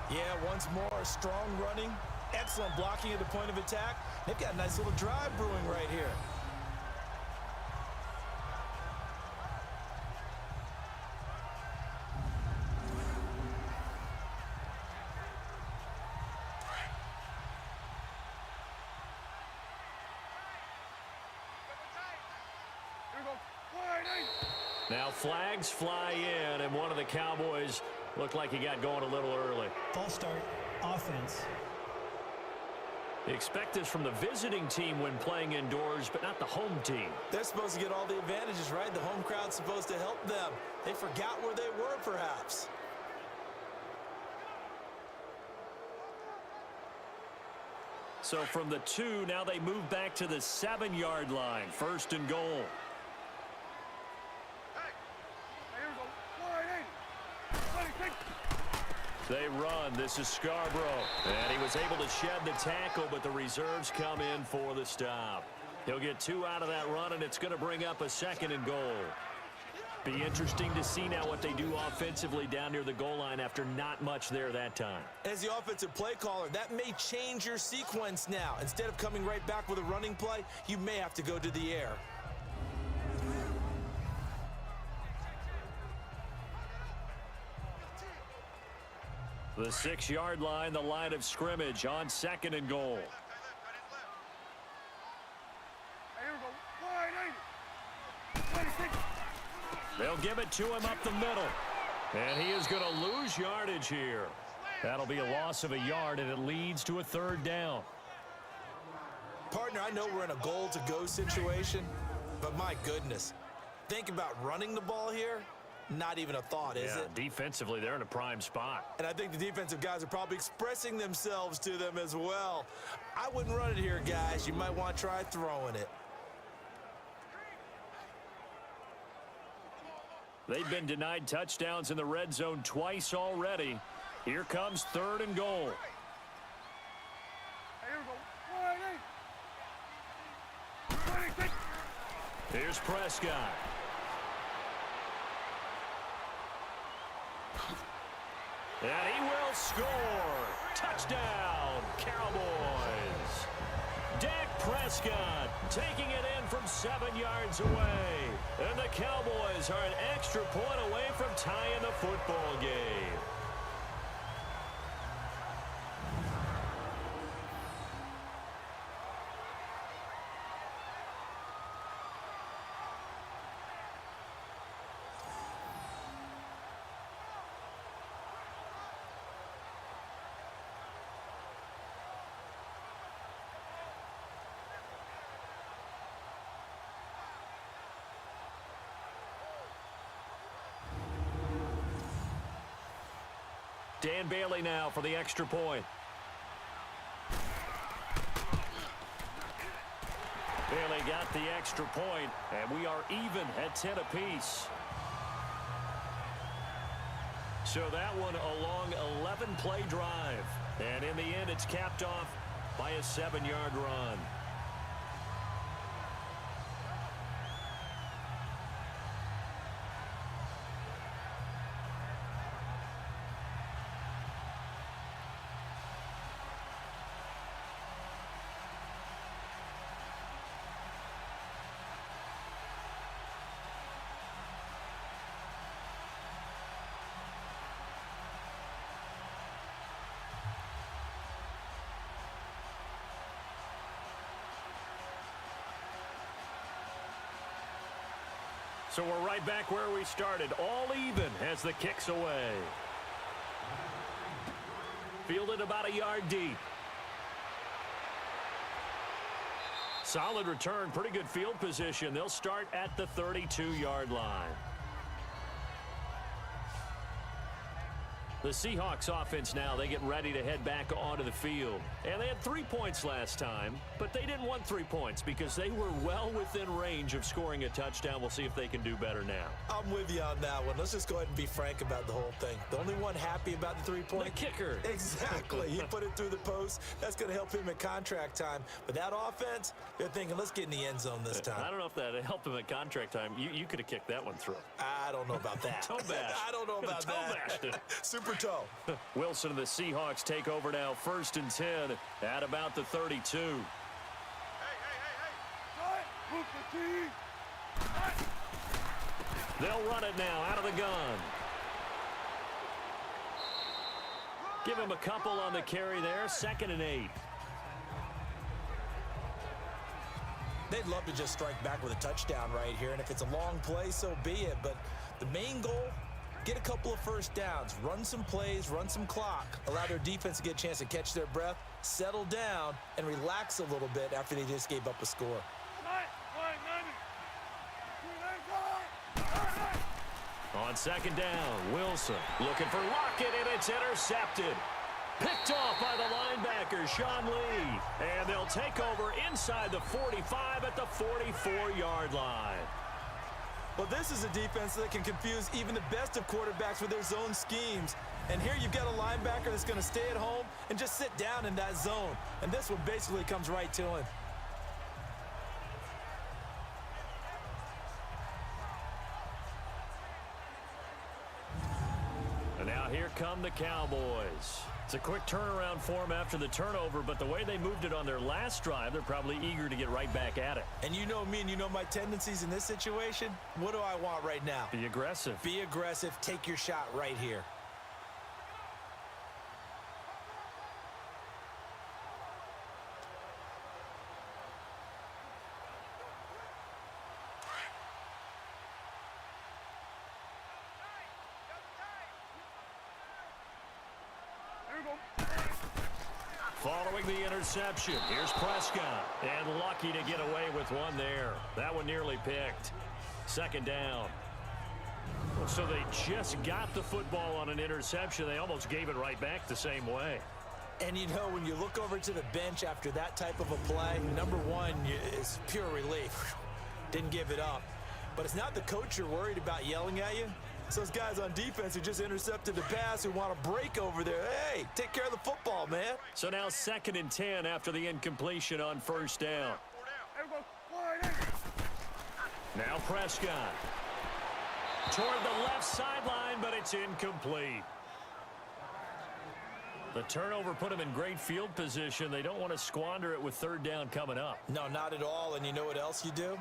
Yeah, once more, strong running, excellent blocking at the point of attack. They've got a nice little drive brewing right here. Now flags fly in, and one of the Cowboys looked like he got going a little early. False start, offense. You expect this from the visiting team when playing indoors, but not the home team. They're supposed to get all the advantages, right? The home crowd's supposed to help them. They forgot where they were, perhaps. So from the 2, now they move back to the 7-yard line. 1st and goal. They run. This is Scarborough. And he was able to shed the tackle, but the reserves come in for the stop. He'll get 2 out of that run, and it's going to bring up a 2nd and goal. Be interesting to see now what they do offensively down near the goal line after not much there that time. As the offensive play caller, that may change your sequence now. Instead of coming right back with a running play, you may have to go to the air. The 6-yard line, the line of scrimmage on 2nd and goal. They'll give it to him up the middle. And he is going to lose yardage here. That'll be a loss of a yard, and it leads to a 3rd down. Partner, I know we're in a goal-to-go situation, but my goodness, think about running the ball here. Not even a thought, is it? Defensively, they're in a prime spot. And I think the defensive guys are probably expressing themselves to them as well. I wouldn't run it here, guys. You might want to try throwing it. They've been denied touchdowns in the red zone twice already. Here comes 3rd and goal. Here's Prescott. And he will score. Touchdown, Cowboys. Dak Prescott taking it in from 7 yards away. And the Cowboys are an extra point away from tying the football game. Dan Bailey now for the extra point. Bailey got the extra point, and we are even at 10 apiece. So that one a long 11-play drive. And in the end, it's capped off by a 7-yard run. So we're right back where we started, all even as the kick's away. Fielded about a yard deep. Solid return, pretty good field position. They'll start at the 32-yard line. The Seahawks offense now, they get ready to head back onto the field. And they had 3 points last time, but they didn't want 3 points because they were well within range of scoring a touchdown. We'll see if they can do better now. I'm with you on that one. Let's just go ahead and be frank about the whole thing. The only one happy about the 3-point. The kicker. Exactly. He put it through the post. That's going to help him at contract time. But that offense, they're thinking, let's get in the end zone this time. I don't know if that helped him at contract time. You could have kicked that one through. I don't know about that. Toe bash. I don't know about Toe bashed it. that. Super toe. Wilson and the Seahawks take over now, 1st and 10 at about the 32. Move the team. They'll run it now out of the gun. Give him a couple on the carry there, 2nd and 8. They'd love to just strike back with a touchdown right here, and if it's a long play, so be it. But the main goal, get a couple of first downs, run some plays, run some clock, allow their defense to get a chance to catch their breath, settle down, and relax a little bit after they just gave up a score. On 2nd down, Wilson looking for Lockett, and it's intercepted. Picked off by the linebacker, Sean Lee. And they'll take over inside the 45 at the 44-yard line. Well, this is a defense that can confuse even the best of quarterbacks with their zone schemes. And here you've got a linebacker that's going to stay at home and just sit down in that zone. And this one basically comes right to him. And now here come the Cowboys. It's a quick turnaround for them after the turnover, but the way they moved it on their last drive, they're probably eager to get right back at it. And you know me and you know my tendencies in this situation. What do I want right now? Be aggressive. Be aggressive. Take your shot right here. Following the interception, here's Prescott. And lucky to get away with one there. That one nearly picked. 2nd down. So they just got the football on an interception. They almost gave it right back the same way. And you know, when you look over to the bench after that type of a play, number one is pure relief. Didn't give it up. But it's not the coach you're worried about yelling at you. It's those guys on defense who just intercepted the pass who want to break over there. Hey, take care of the football, man. So now 2nd and 10 after the incompletion on 1st down. Now Prescott. Toward the left sideline, but it's incomplete. The turnover put them in great field position. They don't want to squander it with 3rd down coming up. No, not at all. And you know what else you do?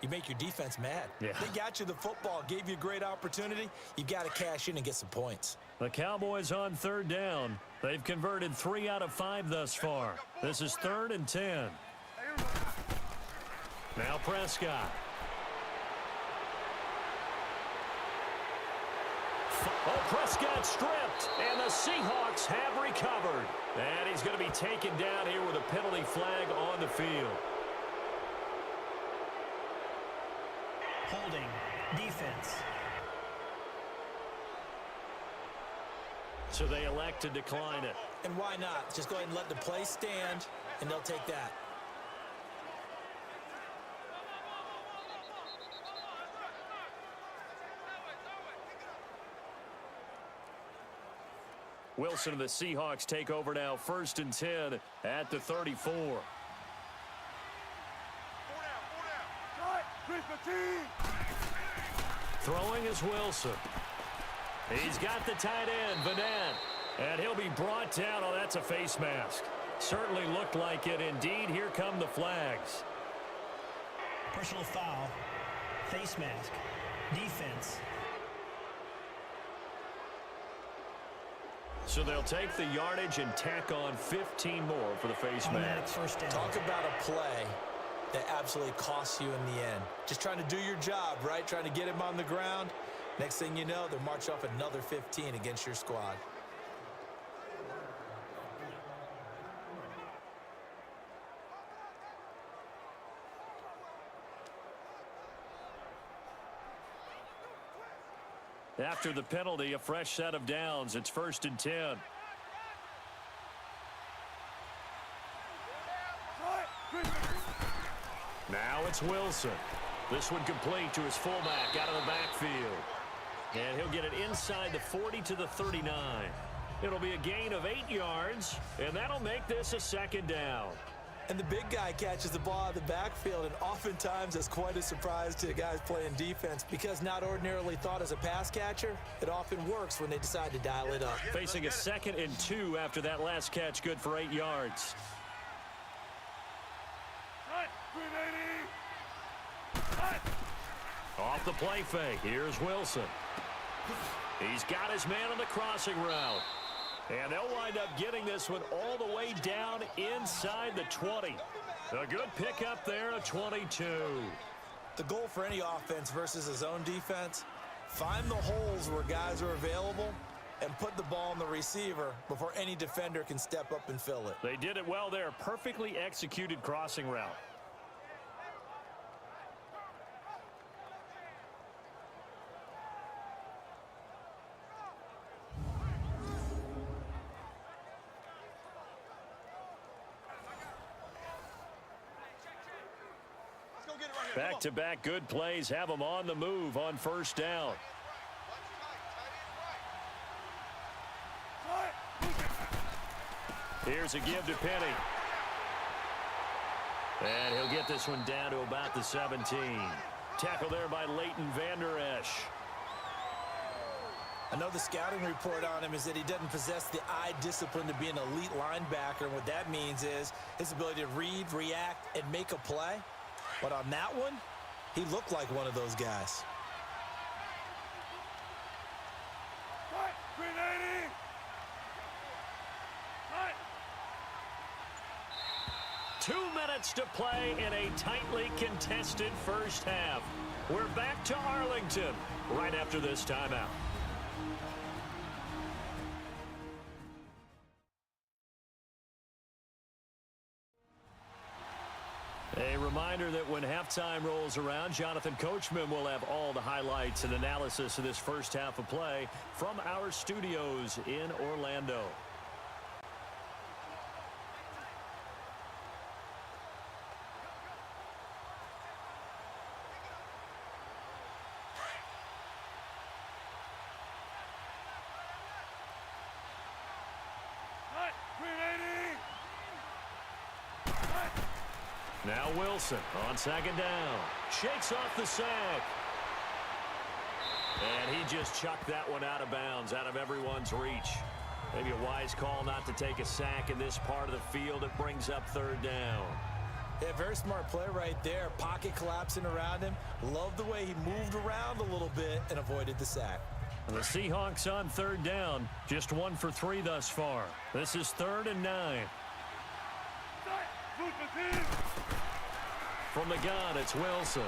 You make your defense mad. Yeah. They got you the football, gave you a great opportunity. You got to cash in and get some points. The Cowboys on 3rd down. They've converted 3 out of 5 thus far. This is 3rd and 10. Now Prescott. Oh, Prescott stripped, and the Seahawks have recovered. And he's going to be taken down here with a penalty flag on the field. Holding. Defense. So they elect to decline it. And why not? Just go ahead and let the play stand, and they'll take that. Wilson and the Seahawks take over now, 1st and 10 at the 34. Throwing is Wilson. He's got the tight end, Vanette. And he'll be brought down. Oh, that's a face mask. Certainly looked like it. Indeed, here come the flags. Personal foul. Face mask. Defense. So they'll take the yardage and tack on 15 more for the face mask. First down. Talk about a play that absolutely costs you in the end. Just trying to do your job, right? Trying to get him on the ground. Next thing you know, they're marching off another 15 against your squad. After the penalty, a fresh set of downs. It's 1st and 10. Now it's Wilson. This one complete to his fullback out of the backfield. And he'll get it inside the 40 to the 39. It'll be a gain of 8 yards, and that'll make this a 2nd down. And the big guy catches the ball out of the backfield, and oftentimes it's quite a surprise to the guys playing defense because not ordinarily thought as a pass catcher, it often works when they decide to dial it up. Facing a 2nd and 2 after that last catch, good for 8 yards. Off the play fake, here's Wilson. He's got his man on the crossing route. And they'll wind up getting this one all the way down inside the 20. A good pickup there, a 22. The goal for any offense versus a zone defense, find the holes where guys are available and put the ball on the receiver before any defender can step up and fill it. They did it well there. Perfectly executed crossing route. Back-to-back good plays have them on the move on 1st down. Here's a give to Penny. And he'll get this one down to about the 17. Tackle there by Leighton Vander Esch. I know the scouting report on him is that he doesn't possess the eye discipline to be an elite linebacker. And what that means is his ability to read, react, and make a play. But on that one, he looked like one of those guys. Two minutes to play in a tightly contested first half. We're back to Arlington right after this timeout. A reminder that when halftime rolls around, Jonathan Coachman will have all the highlights and analysis of this first half of play from our studios in Orlando. Now Wilson on 2nd down. Shakes off the sack. And he just chucked that one out of bounds, out of everyone's reach. Maybe a wise call not to take a sack in this part of the field. It brings up 3rd down. Yeah, very smart play right there. Pocket collapsing around him. Love the way he moved around a little bit and avoided the sack. And the Seahawks on 3rd down. Just 1 for 3 thus far. This is 3rd and 9. From the gun, it's Wilson.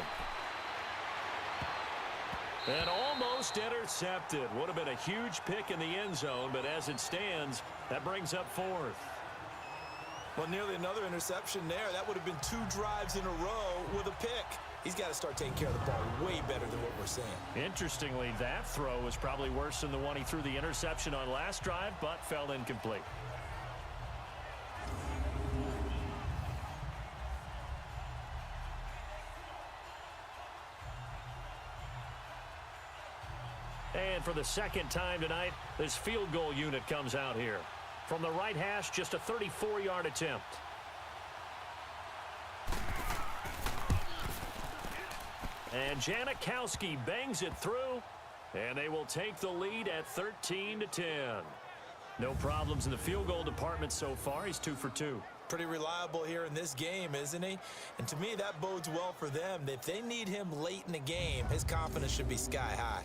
And almost intercepted. Would have been a huge pick in the end zone, but as it stands, that brings up 4th. Well, nearly another interception there. That would have been 2 drives in a row with a pick. He's got to start taking care of the ball way better than what we're seeing. Interestingly, that throw was probably worse than the one he threw the interception on last drive, but fell incomplete. And for the 2nd time tonight, this field goal unit comes out here. From the right hash, just a 34-yard attempt. And Janikowski bangs it through, and they will take the lead at 13-10. No problems in the field goal department so far. He's 2 for 2. Pretty reliable here in this game, isn't he? And to me, that bodes well for them. If they need him late in the game, his confidence should be sky high.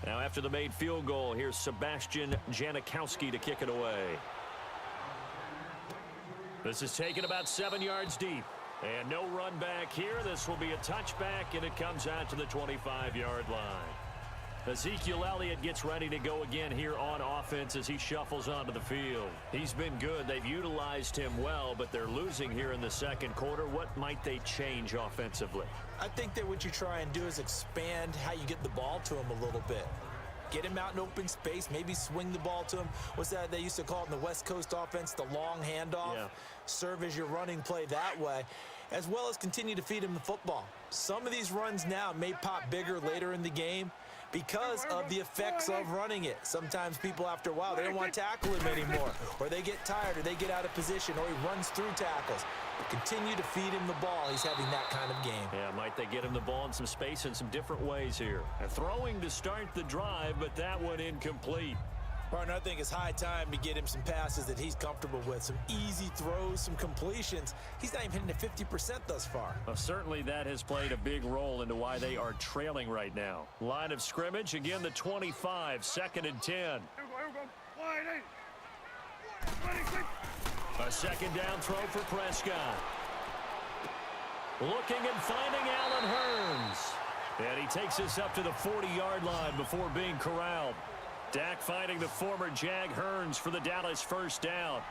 Now after the made field goal, here's Sebastian Janikowski to kick it away. This is taken about 7 yards deep. And no run back here. This will be a touchback, and it comes out to the 25-yard line. Ezekiel Elliott gets ready to go again here on offense as he shuffles onto the field. He's been good. They've utilized him well, but they're losing here in the second quarter. What might they change offensively? I think that what you try and do is expand how you get the ball to him a little bit. Get him out in open space, maybe swing the ball to him. What's that they used to call it in the West Coast offense, the long handoff? Yeah. Serve as your running play that way, as well as continue to feed him the football. Some of these runs now may pop bigger later in the game because of the effects of running it. Sometimes people, after a while, they don't want to tackle him anymore, or they get tired, or they get out of position, or he runs through tackles. But continue to feed him the ball. He's having that kind of game. Yeah, might they get him the ball in some space in some different ways here. Throwing to start the drive, but that one incomplete. Partner, I think it's high time to get him some passes that he's comfortable with, some easy throws, some completions. He's not even hitting at 50% thus far. Well, certainly that has played a big role into why they are trailing right now. Line of scrimmage, again the 25, 2nd and 10. A second down throw for Prescott. Looking and finding Allen Hurns. And he takes us up to the 40-yard line before being corralled. Dak finding the former Jag Hurns for the Dallas first down.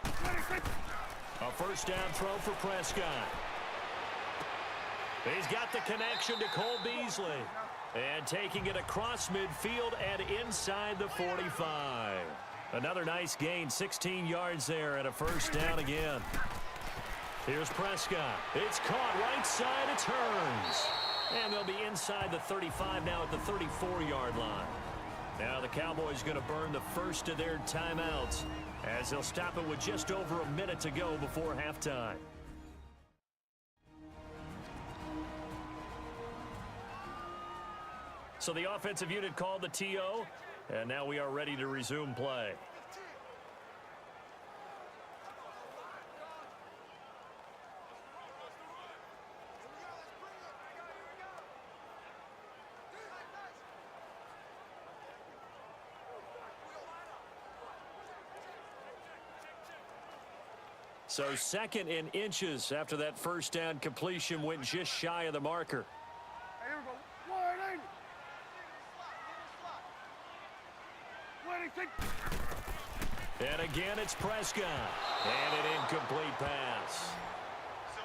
A first down throw for Prescott. He's got the connection to Cole Beasley. And taking it across midfield and inside the 45. Another nice gain, 16 yards there and a first down again. Here's Prescott. It's caught right side. It's Hurns. And they'll be inside the 35 now at the 34-yard line. Now the Cowboys going to burn the first of their timeouts as they'll stop it with just over a minute to go before halftime. So the offensive unit called the TO, and now we are ready to resume play. So 2nd and inches after that first down completion went just shy of the marker. And again, it's Prescott. And an incomplete pass.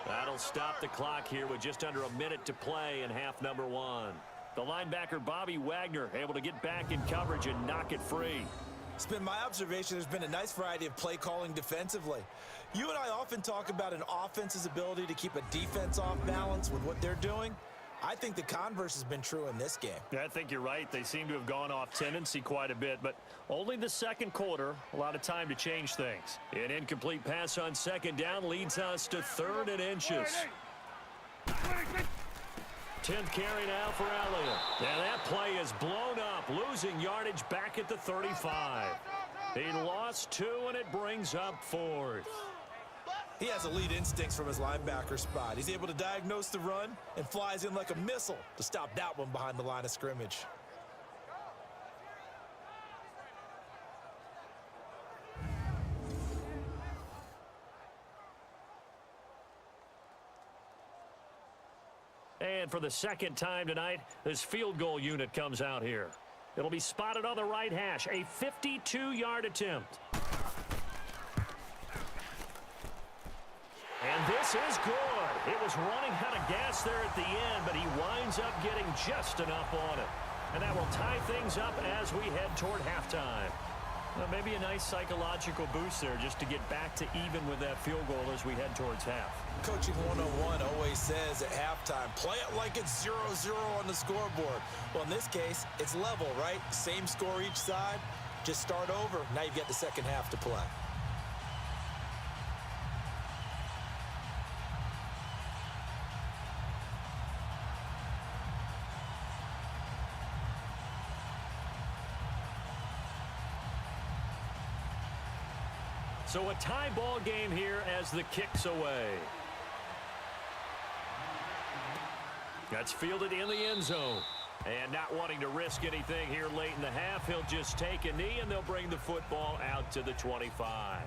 That'll stop the clock here with just under a minute to play in half number 1. The linebacker, Bobby Wagner, able to get back in coverage and knock it free. It's been my observation there's been a nice variety of play calling defensively. You and I often talk about an offense's ability to keep a defense off balance with what they're doing. I think the converse has been true in this game. Yeah, I think you're right. They seem to have gone off tendency quite a bit, but only the second quarter, a lot of time to change things. An incomplete pass on second down leads us to 3rd and inches. 10th carry now for Elliott. And that play is blown up, losing yardage back at the 35. He lost 2, and it brings up 4th. He has elite instincts from his linebacker spot. He's able to diagnose the run and flies in like a missile to stop that one behind the line of scrimmage. And for the second time tonight, this field goal unit comes out here. It'll be spotted on the right hash, a 52-yard attempt. And this is good. It was running out of gas there at the end, but he winds up getting just enough on it. And that will tie things up as we head toward halftime. Well, maybe a nice psychological boost there just to get back to even with that field goal as we head towards half. Coaching 101 always says at halftime, play it like it's 0-0 on the scoreboard. Well, in this case, it's level, right? Same score each side. Just start over. Now you've got the second half to play. So a tie ball game here as the kick's away. That's fielded in the end zone. And not wanting to risk anything here late in the half, he'll just take a knee, and they'll bring the football out to the 25.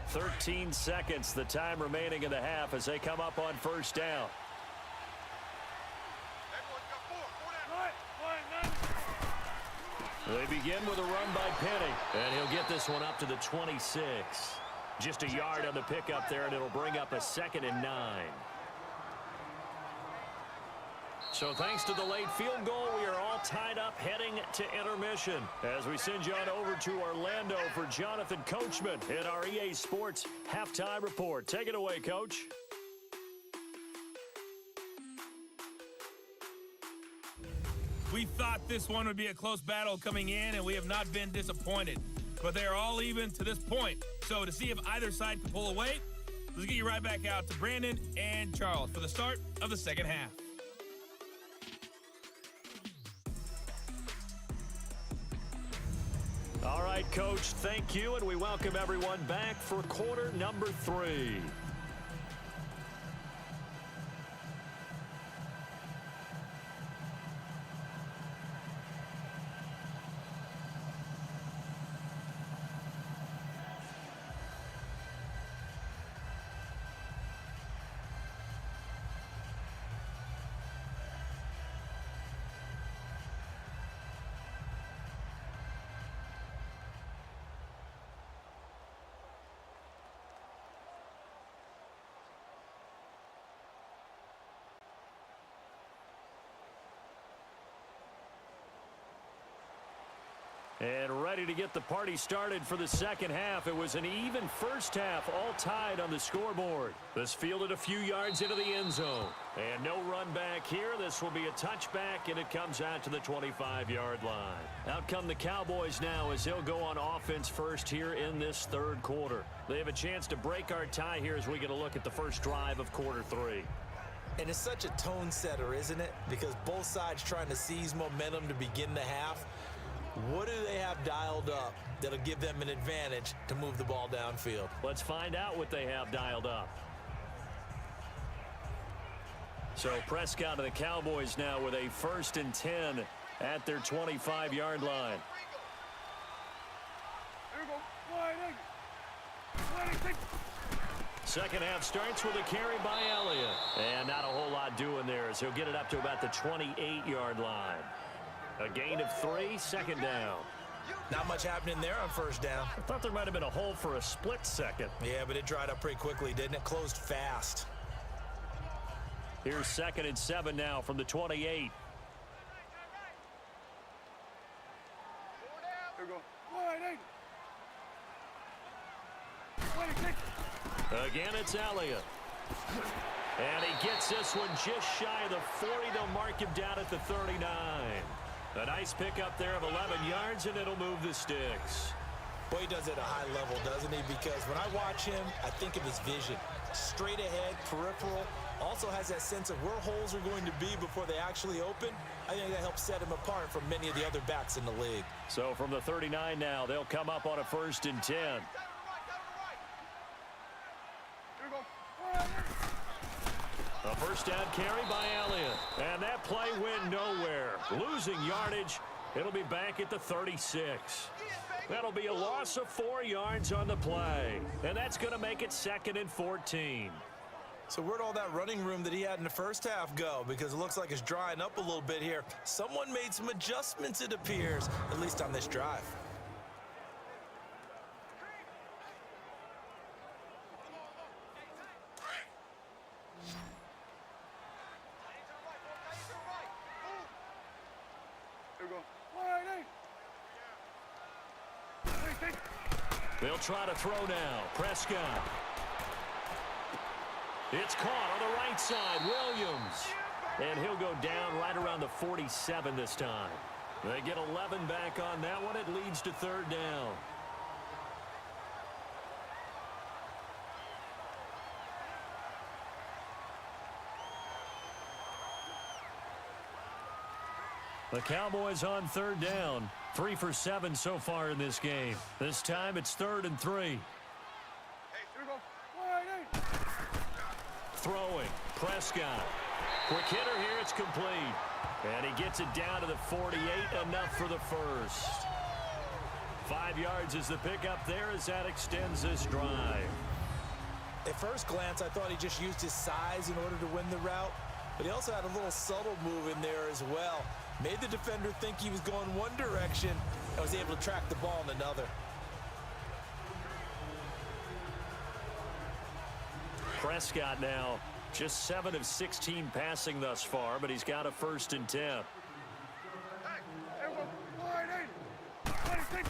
"13 seconds, the time remaining in the half as they come up on first down. They begin with a run by Penny, and he'll get this one up to the 26. Just a yard on the pickup there, and it'll bring up a 2nd and 9. So thanks to the late field goal, we are all tied up heading to intermission as we send you on over to Orlando for Jonathan Coachman in our EA Sports Halftime Report. Take it away, Coach. We thought this one would be a close battle coming in, and we have not been disappointed. But they are all even to this point. So to see if either side can pull away, let's get you right back out to Brandon and Charles for the start of the second half. All right, Coach, thank you, and we welcome everyone back for quarter number 3. And ready to get the party started for the second half. It was an even first half, all tied on the scoreboard. This fielded a few yards into the end zone. And no run back here. This will be a touchback, and it comes out to the 25-yard line. Out come the Cowboys now as they'll go on offense first here in this third quarter. They have a chance to break our tie here as we get a look at the first drive of quarter 3. And it's such a tone setter, isn't it? Because both sides trying to seize momentum to begin the half. What do they have dialed up that'll give them an advantage to move the ball downfield? Let's find out what they have dialed up. So Prescott and the Cowboys now with a 1st and 10 at their 25-yard line. Second half starts with a carry by Elliott. And not a whole lot doing there as he'll get it up to about the 28-yard line. A gain of 3, second down. Not much happening there on first down. I thought there might have been a hole for a split second. Yeah, but it dried up pretty quickly, didn't it? Closed fast. Here's 2nd and 7 now from the 28. Again, it's Elliott. And he gets this one just shy of the 40. They'll mark him down at the 39. A nice pickup there of 11 yards, and it'll move the sticks. Boy, he does it at a high level, doesn't he? Because when I watch him, I think of his vision. Straight ahead, peripheral. Also has that sense of where holes are going to be before they actually open. I think that helps set him apart from many of the other backs in the league. So from the 39 now, they'll come up on a 1st and 10. A first down carry by Elliott. And that play went nowhere. Losing yardage. It'll be back at the 36. That'll be a loss of 4 yards on the play. And that's going to make it 2nd and 14. So where'd all that running room that he had in the first half go? Because it looks like it's drying up a little bit here. Someone made some adjustments, it appears, at least on this drive. They'll try to throw now. Prescott. It's caught on the right side. Williams. And he'll go down right around the 47 this time. They get 11 back on that one. It leads to 3rd down. The Cowboys on third down. 3 for 7 so far in this game. This time it's 3rd and 3. Hey, here we go. Wide eight. Throwing. Prescott. Quick hitter here. It's complete. And he gets it down to the 48. Enough for the first. 5 yards is the pickup there as that extends this drive. At first glance, I thought he just used his size in order to win the route, but he also had a little subtle move in there as well. Made the defender think he was going one direction and was able to track the ball in another. Prescott now just 7 of 16 passing thus far, but he's got a 1st and 10. Hey, here we go. Wide eight. 26.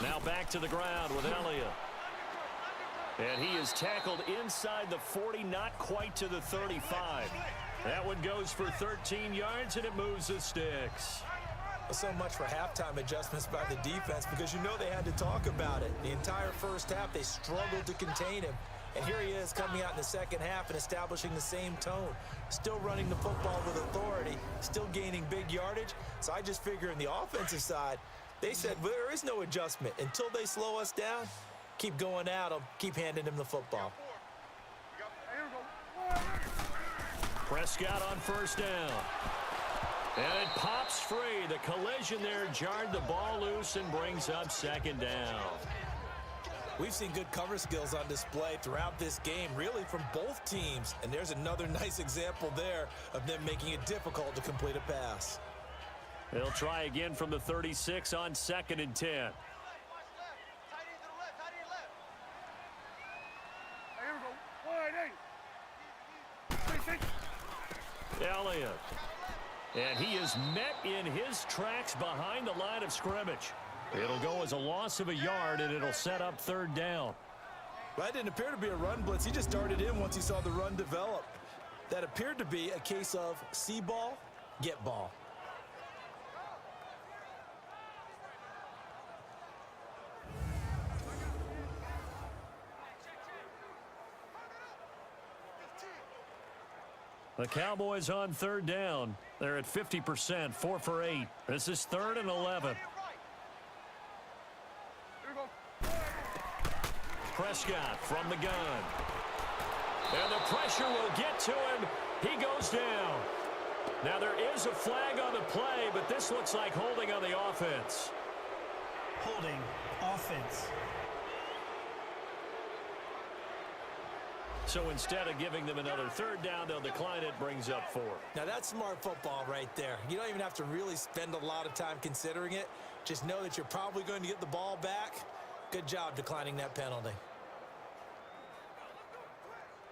Now back to the ground with Elliott. And he is tackled inside the 40, not quite to the 35. That one goes for 13 yards, and it moves the sticks. So much for halftime adjustments by the defense, because you know they had to talk about it. The entire first half, they struggled to contain him. And here he is coming out in the second half and establishing the same tone. Still running the football with authority, still gaining big yardage. So I just figure on the offensive side, they said, well, there is no adjustment. Until they slow us down, keep going at them, keep handing them the football. Here we go. Wide eight. Prescott on 1st down. And it pops free. The collision there jarred the ball loose and brings up 2nd down. We've seen good cover skills on display throughout this game, really from both teams. And there's another nice example there of them making it difficult to complete a pass. They'll try again from the 36 on 2nd and 10. Hey, here we go. Wide eight. 26. Elliott. And he is met in his tracks behind the line of scrimmage. It'll go as a loss of a yard, and it'll set up 3rd down. Well, that didn't appear to be a run blitz. He just darted in once he saw the run develop. That appeared to be a case of see ball, get ball. The Cowboys on 3rd down. They're at 50%, 4 for 8. This is 3rd and 11. Prescott from the gun. And the pressure will get to him. He goes down. Now there is a flag on the play, but this looks like holding on the offense. Holding offense. So instead of giving them another 3rd down, they'll decline it, brings up 4. Now that's smart football right there. You don't even have to really spend a lot of time considering it. Just know that you're probably going to get the ball back. Good job declining that penalty.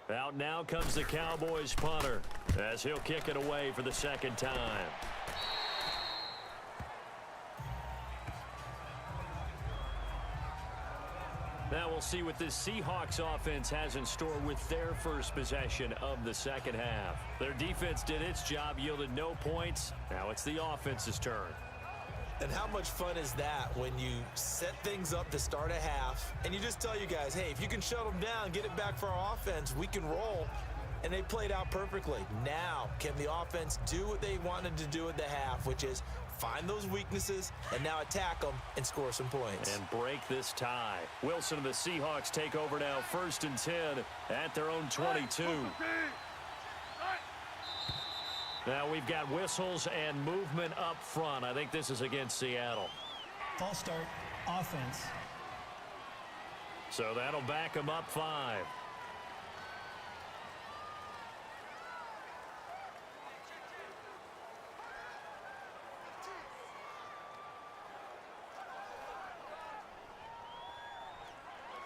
Out now comes the Cowboys punter as he'll kick it away for the 2nd time. Now we'll see what this Seahawks offense has in store with their first possession of the 2nd half. Their defense did its job, yielded no points. Now it's the offense's turn. And how much fun is that when you set things up to start a half and you just tell you guys, hey, if you can shut them down, get it back for our offense, we can roll. And they played out perfectly. Now, can the offense do what they wanted to do at the half, which is find those weaknesses and now attack them and score some points. And break this tie. Wilson and the Seahawks take over now, 1st and 10 at their own 22. Now we've got whistles and movement up front. I think this is against Seattle. False start, offense. So that'll back them up 5.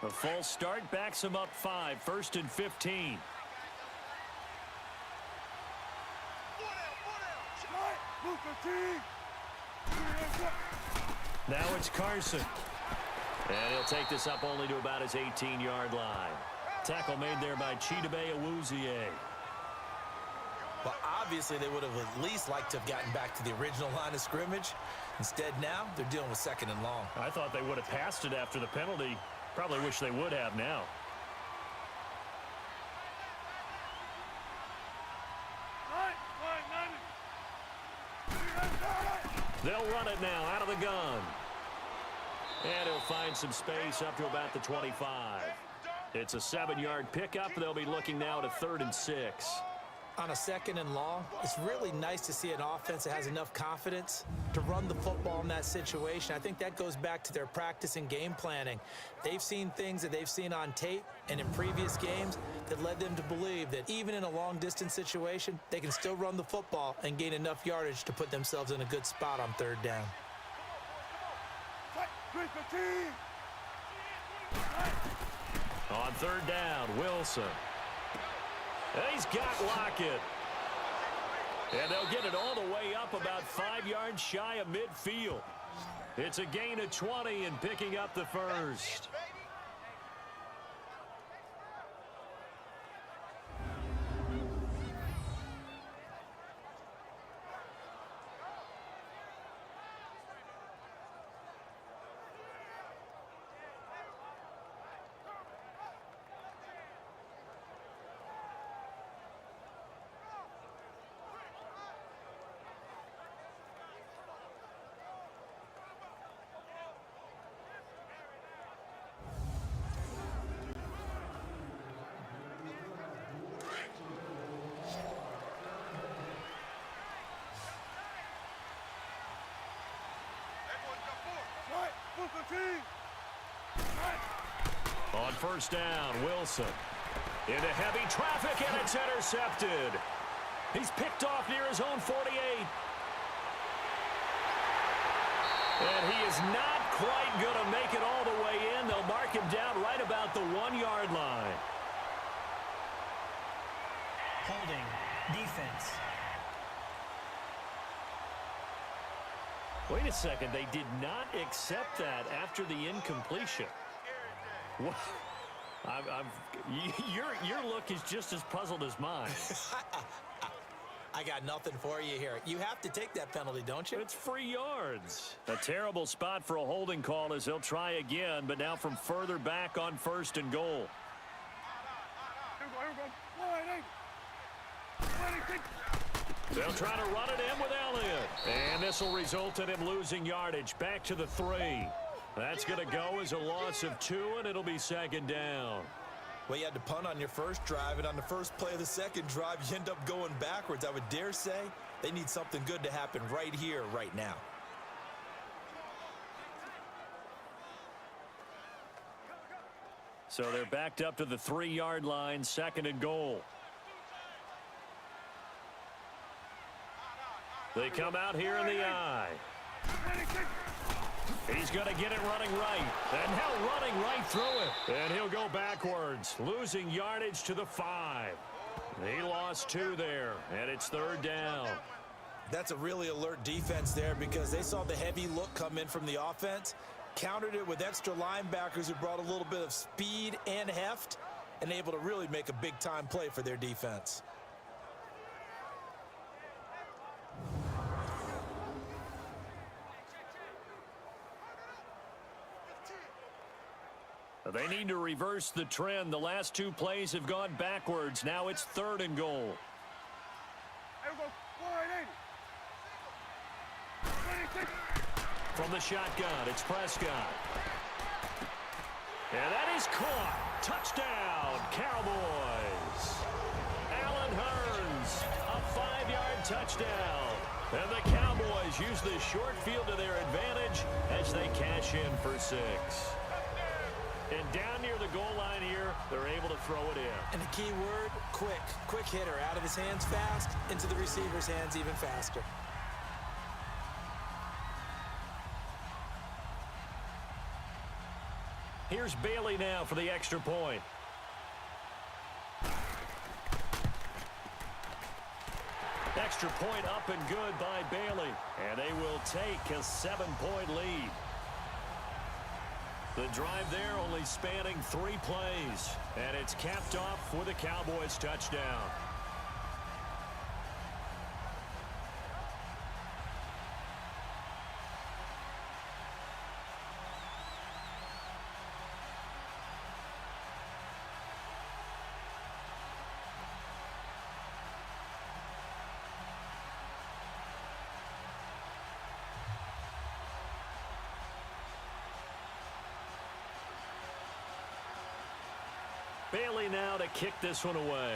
A false start backs them up 5, 1st and 15. Now it's Carson. And he'll take this up only to about his 18-yard line. Tackle made there by Chidobe Awuzie. Well, obviously they would have at least liked to have gotten back to the original line of scrimmage. Instead now, they're dealing with 2nd and long. I thought they would have passed it after the penalty. Probably wish they would have now. They'll run it now out of the gun. And he'll find some space up to about the 25. It's a 7-yard pickup. They'll be looking now to 3rd and 6. On a 2nd and long, it's really nice to see an offense that has enough confidence to run the football in that situation. I think that goes back to their practice and game planning. They've seen things that they've seen on tape and in previous games that led them to believe that even in a long-distance situation, they can still run the football and gain enough yardage to put themselves in a good spot on 3rd down. On 3rd down, Wilson. And he's got Lockett. And they'll get it all the way up about 5 yards shy of midfield. It's a gain of 20 and picking up the first. On 1st down, Wilson. Into heavy traffic, and it's intercepted. He's picked off near his own 48. And he is not quite going to make it all the way in. They'll mark him down right about the 1-yard line. Holding. Defense. Wait a second. They did not accept that after the incompletion. What? Your look is just as puzzled as mine. I got nothing for you here. You have to take that penalty, don't you? It's free yards. A terrible spot for a holding call as they'll try again, but now from further back on 1st and goal. They'll try to run it in with Elliott. And this will result in him losing yardage back to the 3. That's going to go as a loss of 2, and it'll be 2nd down. Well, you had to punt on your first drive, and on the first play of the second drive, you end up going backwards. I would dare say they need something good to happen right here, right now. So they're backed up to the 3-yard line, 2nd and goal. They come out here in the eye. He's going to get it running right. And now running right through it. And he'll go backwards, losing yardage to the 5. He lost 2 there, and it's 3rd down. That's a really alert defense there because they saw the heavy look come in from the offense, countered it with extra linebackers who brought a little bit of speed and heft, and able to really make a big-time play for their defense. They need to reverse the trend. The last 2 plays have gone backwards. Now it's 3rd and goal. From the shotgun, it's Prescott. And that is caught. Touchdown, Cowboys. Allen Hurns, a 5-yard touchdown. And the Cowboys use the short field to their advantage as they cash in for 6. And down near the goal line here, they're able to throw it in. And the key word, quick. Quick hitter. Out of his hands fast, into the receiver's hands even faster. Here's Bailey now for the extra point. Extra point up and good by Bailey. And they will take a 7-point lead. The drive there only spanning 3 plays. And it's capped off with a Cowboys touchdown. Bailey now to kick this one away.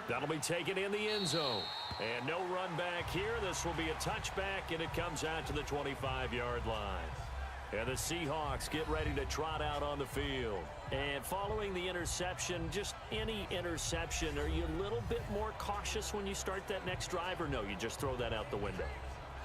That'll be taken in the end zone. And no run back here. This will be a touchback, and it comes out to the 25-yard line. And the Seahawks get ready to trot out on the field. And following the interception, just any interception, are you a little bit more cautious when you start that next drive, or no, you just throw that out the window?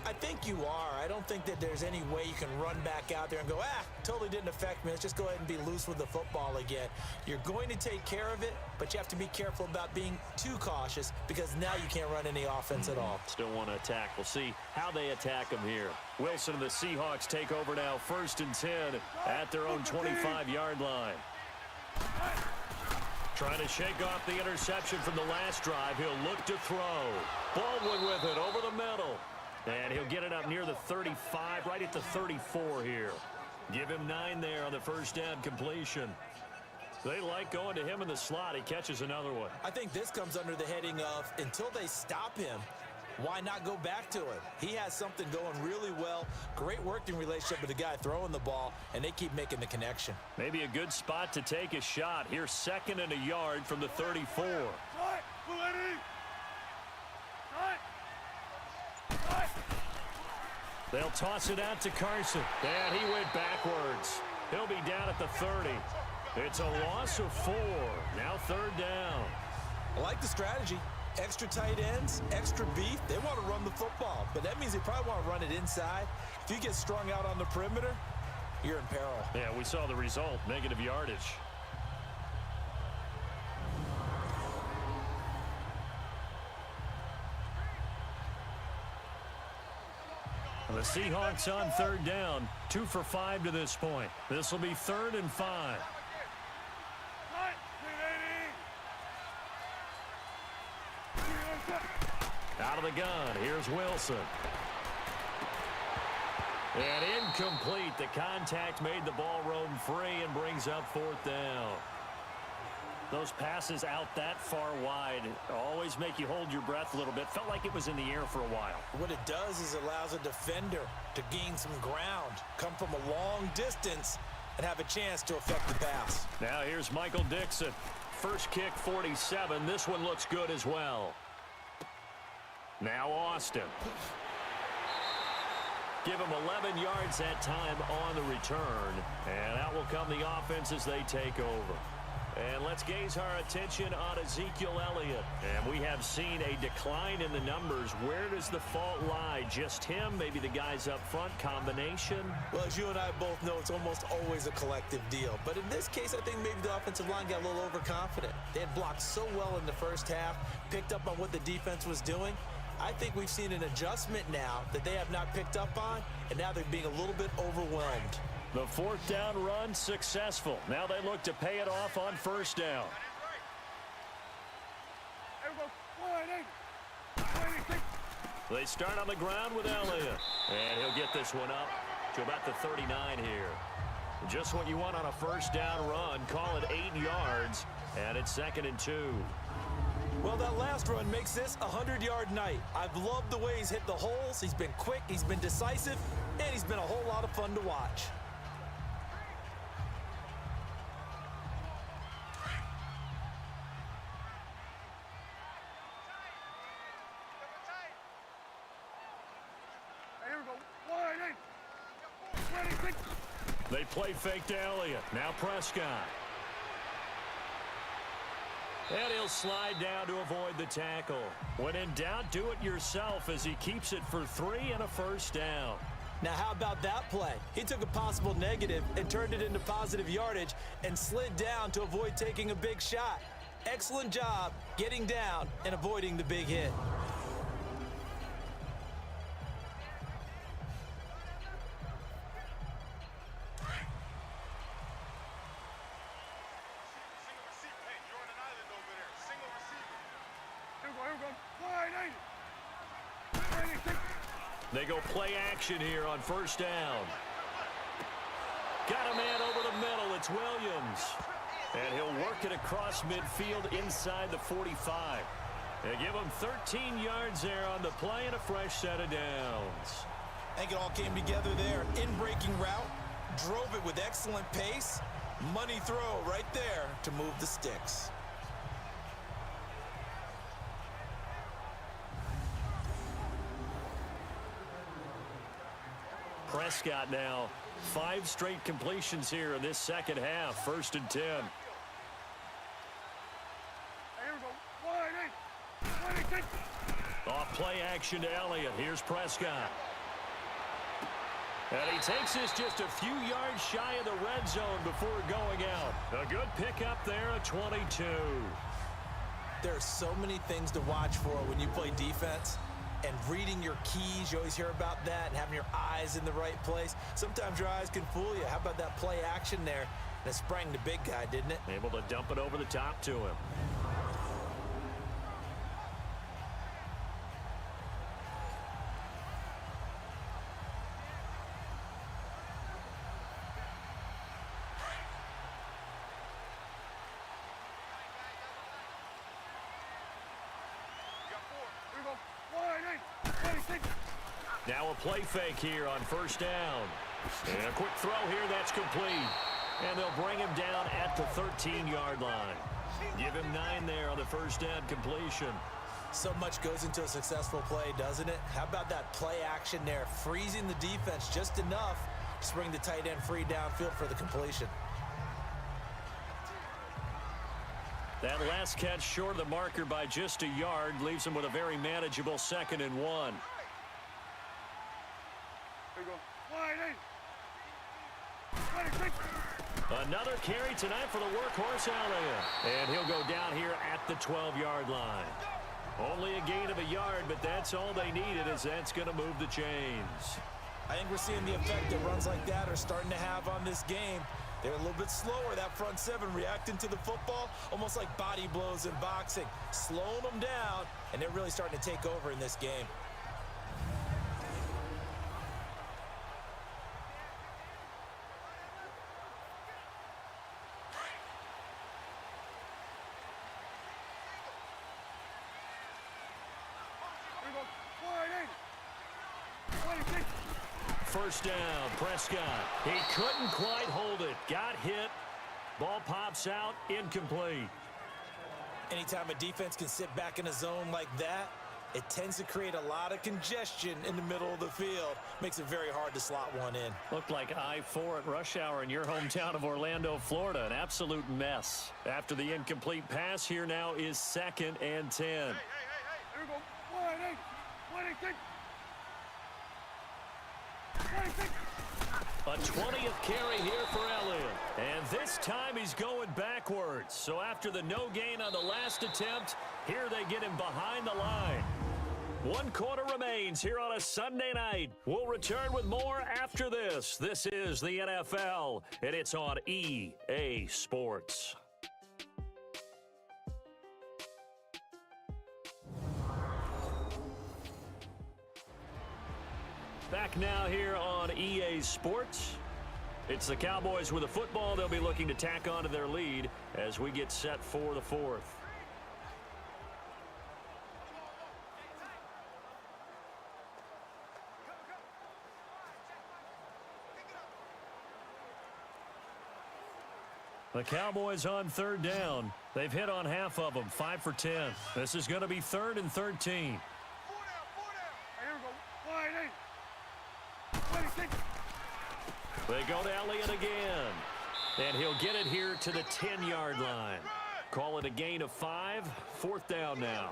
I think you are. I don't think that there's any way you can run back out there and go, totally didn't affect me. Let's just go ahead and be loose with the football again. You're going to take care of it, but you have to be careful about being too cautious because now you can't run any offense at all. Still want to attack. We'll see how they attack them here. Wilson and the Seahawks take over now, 1st and 10 at their own 25-yard line. Trying to shake off the interception from the last drive. He'll look to throw. Baldwin with it over the middle. And he'll get it up near the 35, right at the 34 here. Give him 9 there on the first down completion. They like going to him in the slot. He catches another one. I think this comes under the heading of until they stop him, why not go back to him? He has something going really well. Great working relationship with the guy throwing the ball, and they keep making the connection. Maybe a good spot to take a shot. Here's 2nd and a yard from the 34. They'll toss it out to Carson. And he went backwards. He'll be down at the 30. It's a loss of 4. Now 3rd down. I like the strategy. Extra tight ends, extra beef. They want to run the football, but that means they probably want to run it inside. If you get strung out on the perimeter, you're in peril. Yeah, we saw the result, negative yardage. The Seahawks on 3rd down, 2 for 5 to this point. This will be 3rd and 5. Out of the gun, here's Wilson. And incomplete. The contact made the ball roam free and brings up 4th down. Those passes out that far wide always make you hold your breath a little bit. Felt like it was in the air for a while. What it does is it allows a defender to gain some ground, come from a long distance, and have a chance to affect the pass. Now here's Michael Dixon. First kick, 47. This one looks good as well. Now Austin. Give him 11 yards that time on the return. And out will come the offense as they take over. And let's gaze our attention on Ezekiel Elliott. And we have seen a decline in the numbers. Where does the fault lie? Just him? Maybe the guys up front? Combination? Well, as you and I both know, it's almost always a collective deal. But in this case, I think maybe the offensive line got a little overconfident. They had blocked so well in the first half, picked up on what the defense was doing. I think we've seen an adjustment now that they have not picked up on, and now they're being a little bit overwhelmed. The 4th down run successful. Now they look to pay it off on 1st down. They start on the ground with Elliott. And he'll get this one up to about the 39 here. Just what you want on a 1st down run. Call it 8 yards. And it's 2nd and 2. Well, that last run makes this a 100-yard night. I've loved the way he's hit the holes. He's been quick, he's been decisive, and he's been a whole lot of fun to watch. They play fake to Elliott. Now Prescott. And he'll slide down to avoid the tackle. When in doubt, do it yourself as he keeps it for 3 and a 1st down. Now, how about that play? He took a possible negative and turned it into positive yardage and slid down to avoid taking a big shot. Excellent job getting down and avoiding the big hit. They go play action here on 1st down. Got a man over the middle. It's Williams. And he'll work it across midfield inside the 45. They give him 13 yards there on the play and a fresh set of downs. I think it all came together there. In-breaking route, drove it with excellent pace. Money throw right there to move the sticks. Prescott now 5 straight completions here in this second half. 1st and 10. Here we go. Wide eight. 26. Off play action to Elliott. Here's Prescott. And he takes this just a few yards shy of the red zone before going out. A good pickup there at 22. There are so many things to watch for when you play defense. And reading your keys, you always hear about that, and having your eyes in the right place. Sometimes your eyes can fool you. How about that play action there? And it sprang the big guy, didn't it? Able to dump it over the top to him. Now a play fake here on 1st down. And a quick throw here that's complete. And they'll bring him down at the 13-yard line. Give him 9 there on the 1st down completion. So much goes into a successful play, doesn't it? How about that play action there? Freezing the defense just enough to bring the tight end free downfield for the completion. That last catch short of the marker by just a yard leaves him with a very manageable 2nd and 1. Another carry tonight for the workhorse Elliott. And he'll go down here at the 12-yard line. Only a gain of a yard, but that's all they needed, as that's going to move the chains. I think we're seeing the effect that runs like that are starting to have on this game. They're a little bit slower, that front 7, reacting to the football, almost like body blows in boxing, slowing them down, and they're really starting to take over in this game. First down, Prescott. He couldn't quite hold it. Got hit. Ball pops out, incomplete. Anytime a defense can sit back in a zone like that, it tends to create a lot of congestion in the middle of the field. Makes it very hard to slot one in. Looked like I-4 at rush hour in your hometown of Orlando, Florida. An absolute mess. After the incomplete pass, here now is 2nd and 10. Here we go. Wide eight. 26. A 20th carry here for Elliott. And this time he's going backwards. So after the no gain on the last attempt, here they get him behind the line. 1 quarter remains here on a Sunday night. We'll return with more after this. This is the NFL, and it's on EA Sports. Back now here on EA Sports. It's the Cowboys with the football. They'll be looking to tack on to their lead as we get set for the 4th. The Cowboys on 3rd down. They've hit on half of them, 5 for 10. This is going to be 3rd and 13. They go to Elliott again. And he'll get it here to the 10-yard line. Call it a gain of 5. 4th down now.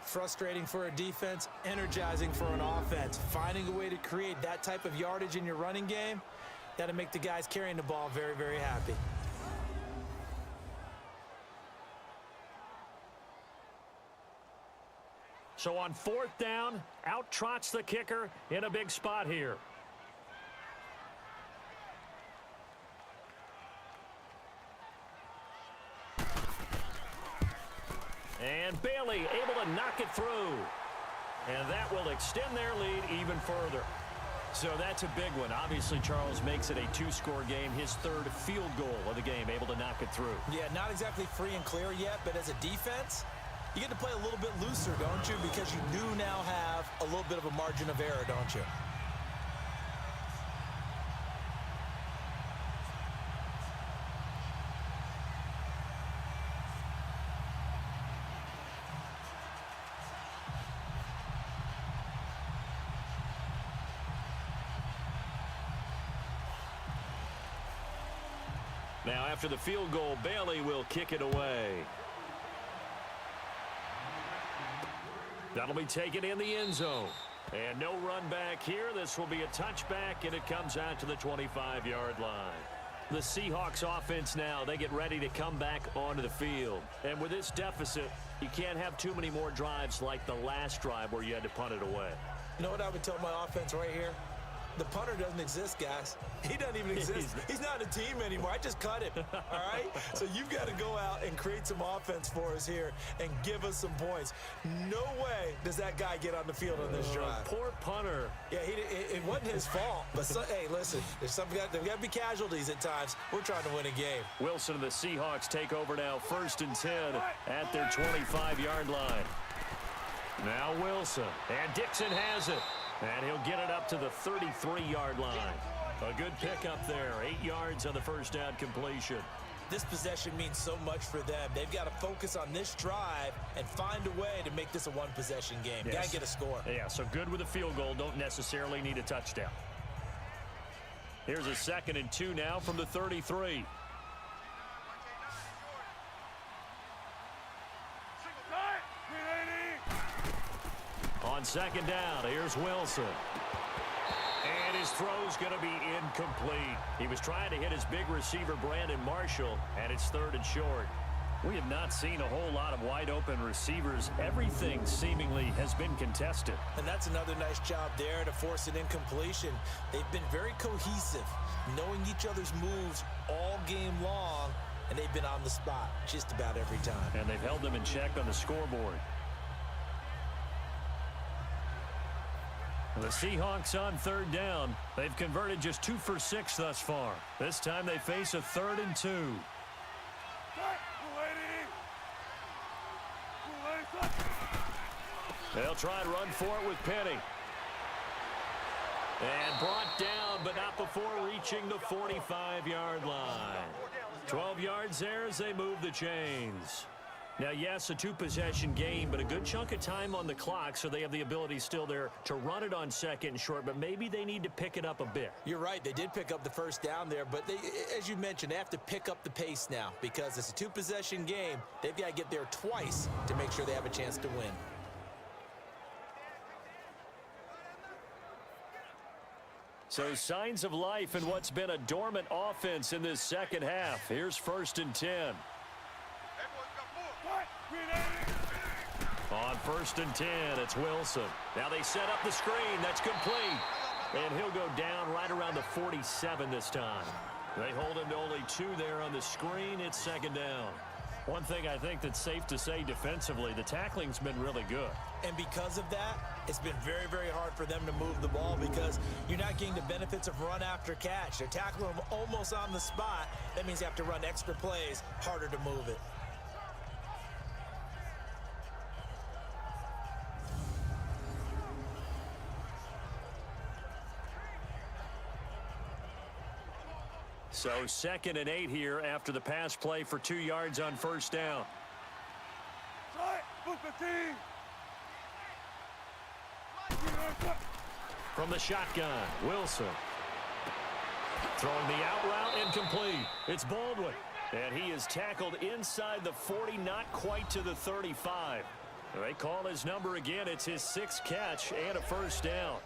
Frustrating for a defense, energizing for an offense. Finding a way to create that type of yardage in your running game, that'll make the guys carrying the ball very, very happy. So on 4th down, out trots the kicker in a big spot here. And Bailey able to knock it through. And that will extend their lead even further. So that's a big one. Obviously, Charles makes it a 2-score game. His 3rd field goal of the game, able to knock it through. Yeah, not exactly free and clear yet, but as a defense, you get to play a little bit looser, don't you? Because you do now have a little bit of a margin of error, don't you? Now after the field goal, Bailey will kick it away. That'll be taken in the end zone. And no run back here. This will be a touchback, and it comes out to the 25-yard line. The Seahawks offense now, they get ready to come back onto the field. And with this deficit, you can't have too many more drives like the last drive where you had to punt it away. You know what I would tell my offense right here? The punter doesn't exist, guys. He doesn't even exist. He's not a team anymore. I just cut him, all right? So you've got to go out and create some offense for us here and give us some points. No way does that guy get on the field on this drive. Poor punter. Yeah, it wasn't his fault. But, hey, listen, there's got to be casualties at times. We're trying to win a game. Wilson and the Seahawks take over now, 1st and 10 at their 25-yard line. Now Wilson, and Dixon has it. And he'll get it up to the 33-yard line. A good pickup there. 8 yards on the first down completion. This possession means so much for them. They've got to focus on this drive and find a way to make this a one-possession game. Yes. Got to get a score. Yeah, so good with a field goal. Don't necessarily need a touchdown. Here's a 2nd and 2 now from the 33. On 2nd down, here's Wilson. And his throw's going to be incomplete. He was trying to hit his big receiver, Brandon Marshall, and it's 3rd and short. We have not seen a whole lot of wide-open receivers. Everything seemingly has been contested. And that's another nice job there to force an incompletion. They've been very cohesive, knowing each other's moves all game long, and they've been on the spot just about every time. And they've held them in check on the scoreboard. The Seahawks on 3rd down. They've converted just 2 for 6 thus far. This time they face a 3rd and 2. They'll try and run for it with Penny. And brought down, but not before reaching the 45-yard line. 12 yards there as they move the chains. Now, yes, a 2-possession game, but a good chunk of time on the clock, so they have the ability still there to run it on 2nd and short, but maybe they need to pick it up a bit. You're right. They did pick up the first down there, but they, as you mentioned, they have to pick up the pace now because it's a 2-possession game. They've got to get there twice to make sure they have a chance to win. So signs of life in what's been a dormant offense in this second half. Here's 1st and 10. On 1st and 10, it's Wilson. Now they set up the screen. That's complete. And he'll go down right around the 47 this time. They hold him to only 2 there on the screen. It's 2nd down. One thing I think that's safe to say defensively, the tackling's been really good. And because of that, it's been very, very hard for them to move the ball because you're not getting the benefits of run after catch. They're tackling them almost on the spot. That means you have to run extra plays, harder to move it. So 2nd and 8 here after the pass play for 2 yards on 1st down. From the shotgun, Wilson. Throwing the out route, incomplete. It's Baldwin. And he is tackled inside the 40, not quite to the 35. They call his number again. It's his 6th catch and a 1st down.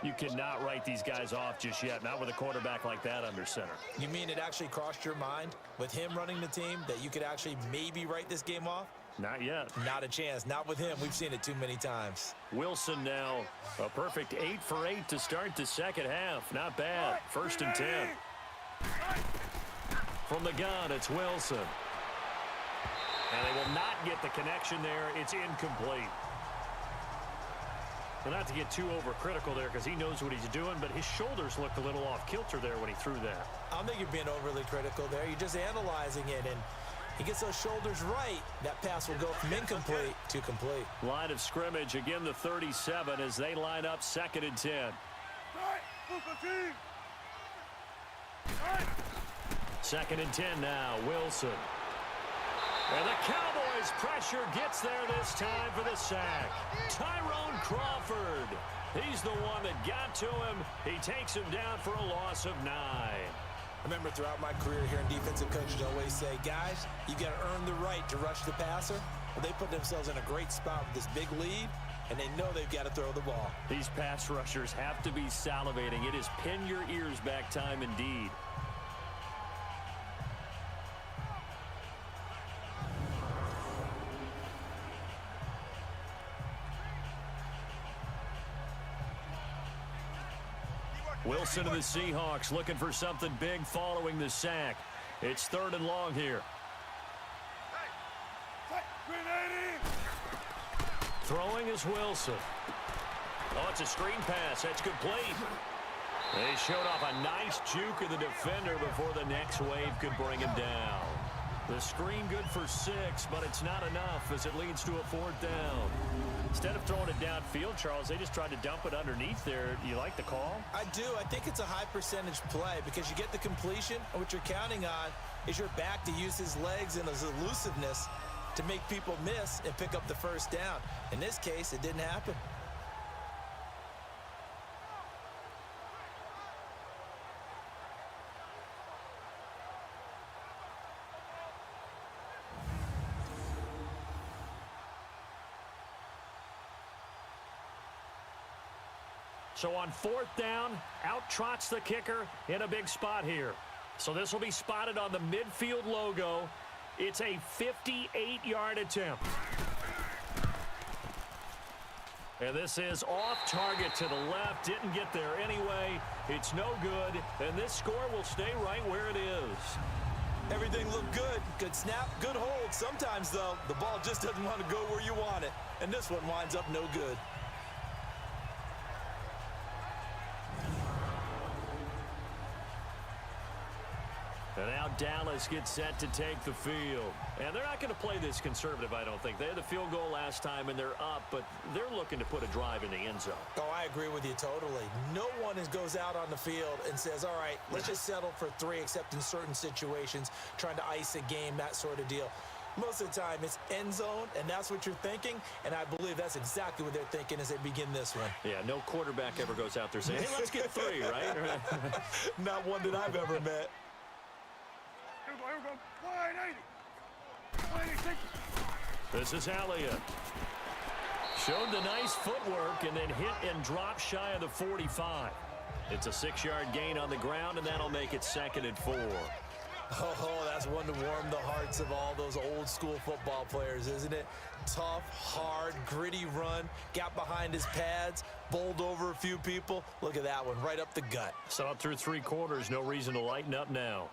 You cannot write these guys off just yet, not with a quarterback like that under center. You mean it actually crossed your mind with him running the team that you could actually maybe write this game off? Not yet. Not a chance. Not with him. We've seen it too many times. Wilson now a perfect 8 for 8 to start the second half. Not bad. 1st and 10. From the gun, it's Wilson. And they will not get the connection there. It's incomplete. Well, not to get too overcritical there because he knows what he's doing, but his shoulders looked a little off kilter there when he threw that. I don't think you're being overly critical there. You're just analyzing it, and he gets those shoulders right. That pass will go from incomplete to complete. Line of scrimmage, again the 37 as they line up 2nd and 10. 2nd and 10 now, Wilson. And the Cowboys pressure gets there this time for the sack. Tyrone Crawford. He's the one that got to him. He takes him down for a loss of 9. I remember throughout my career hearing defensive coaches always say, guys, you got to earn the right to rush the passer. Well, they put themselves in a great spot with this big lead, and they know they've got to throw the ball. These pass rushers have to be salivating. It is pin your ears back time indeed. Wilson of the Seahawks looking for something big following the sack. It's 3rd and long here. Throwing is Wilson. Oh, it's a screen pass. That's complete. They showed off a nice juke of the defender before the next wave could bring him down. The screen good for 6, but it's not enough as it leads to a 4th down. Instead of throwing it downfield, Charles, they just tried to dump it underneath there. You like the call? I do. I think it's a high percentage play because you get the completion, and what you're counting on is your back to use his legs and his elusiveness to make people miss and pick up the 1st down. In this case, it didn't happen. So on 4th down, out trots the kicker in a big spot here. So this will be spotted on the midfield logo. It's a 58-yard attempt. And this is off target to the left. Didn't get there anyway. It's no good. And this score will stay right where it is. Everything looked good. Good snap, good hold. Sometimes, though, the ball just doesn't want to go where you want it. And this one winds up no good. And now Dallas gets set to take the field. And they're not going to play this conservative, I don't think. They had the field goal last time, and they're up, but they're looking to put a drive in the end zone. Oh, I agree with you totally. No one goes out on the field and says, all right, let's just settle for 3, except in certain situations, trying to ice a game, that sort of deal. Most of the time, it's end zone, and that's what you're thinking, and I believe that's exactly what they're thinking as they begin this one. Yeah, no quarterback ever goes out there saying, hey, let's get 3, right? Not one that I've ever met. Here we go. 180. 186. This is Elliott. Showed the nice footwork and then hit and drop shy of the 45. It's a 6-yard gain on the ground, and that'll make it 2nd and 4. Oh, that's one to warm the hearts of all those old-school football players, isn't it? Tough, hard, gritty run, got behind his pads, bowled over a few people. Look at that one, right up the gut. Saw it through 3 quarters, no reason to lighten up now.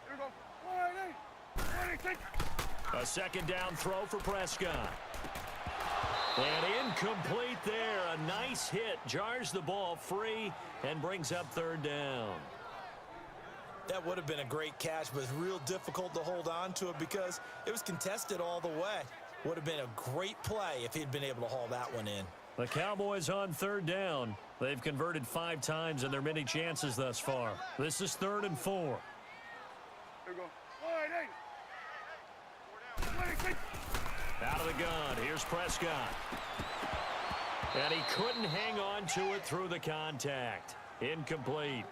Here we go. 180. 186. A 2nd down throw for Prescott. And incomplete there. A nice hit. Jars the ball free and brings up 3rd down. That would have been a great catch, but it's real difficult to hold on to it because it was contested all the way. Would have been a great play if he'd been able to haul that one in. The Cowboys on 3rd down. They've converted 5 times in their many chances thus far. This is 3rd and 4. Here we go. 180. 186. Out of the gun. Here's Prescott. And he couldn't hang on to it through the contact. Incomplete.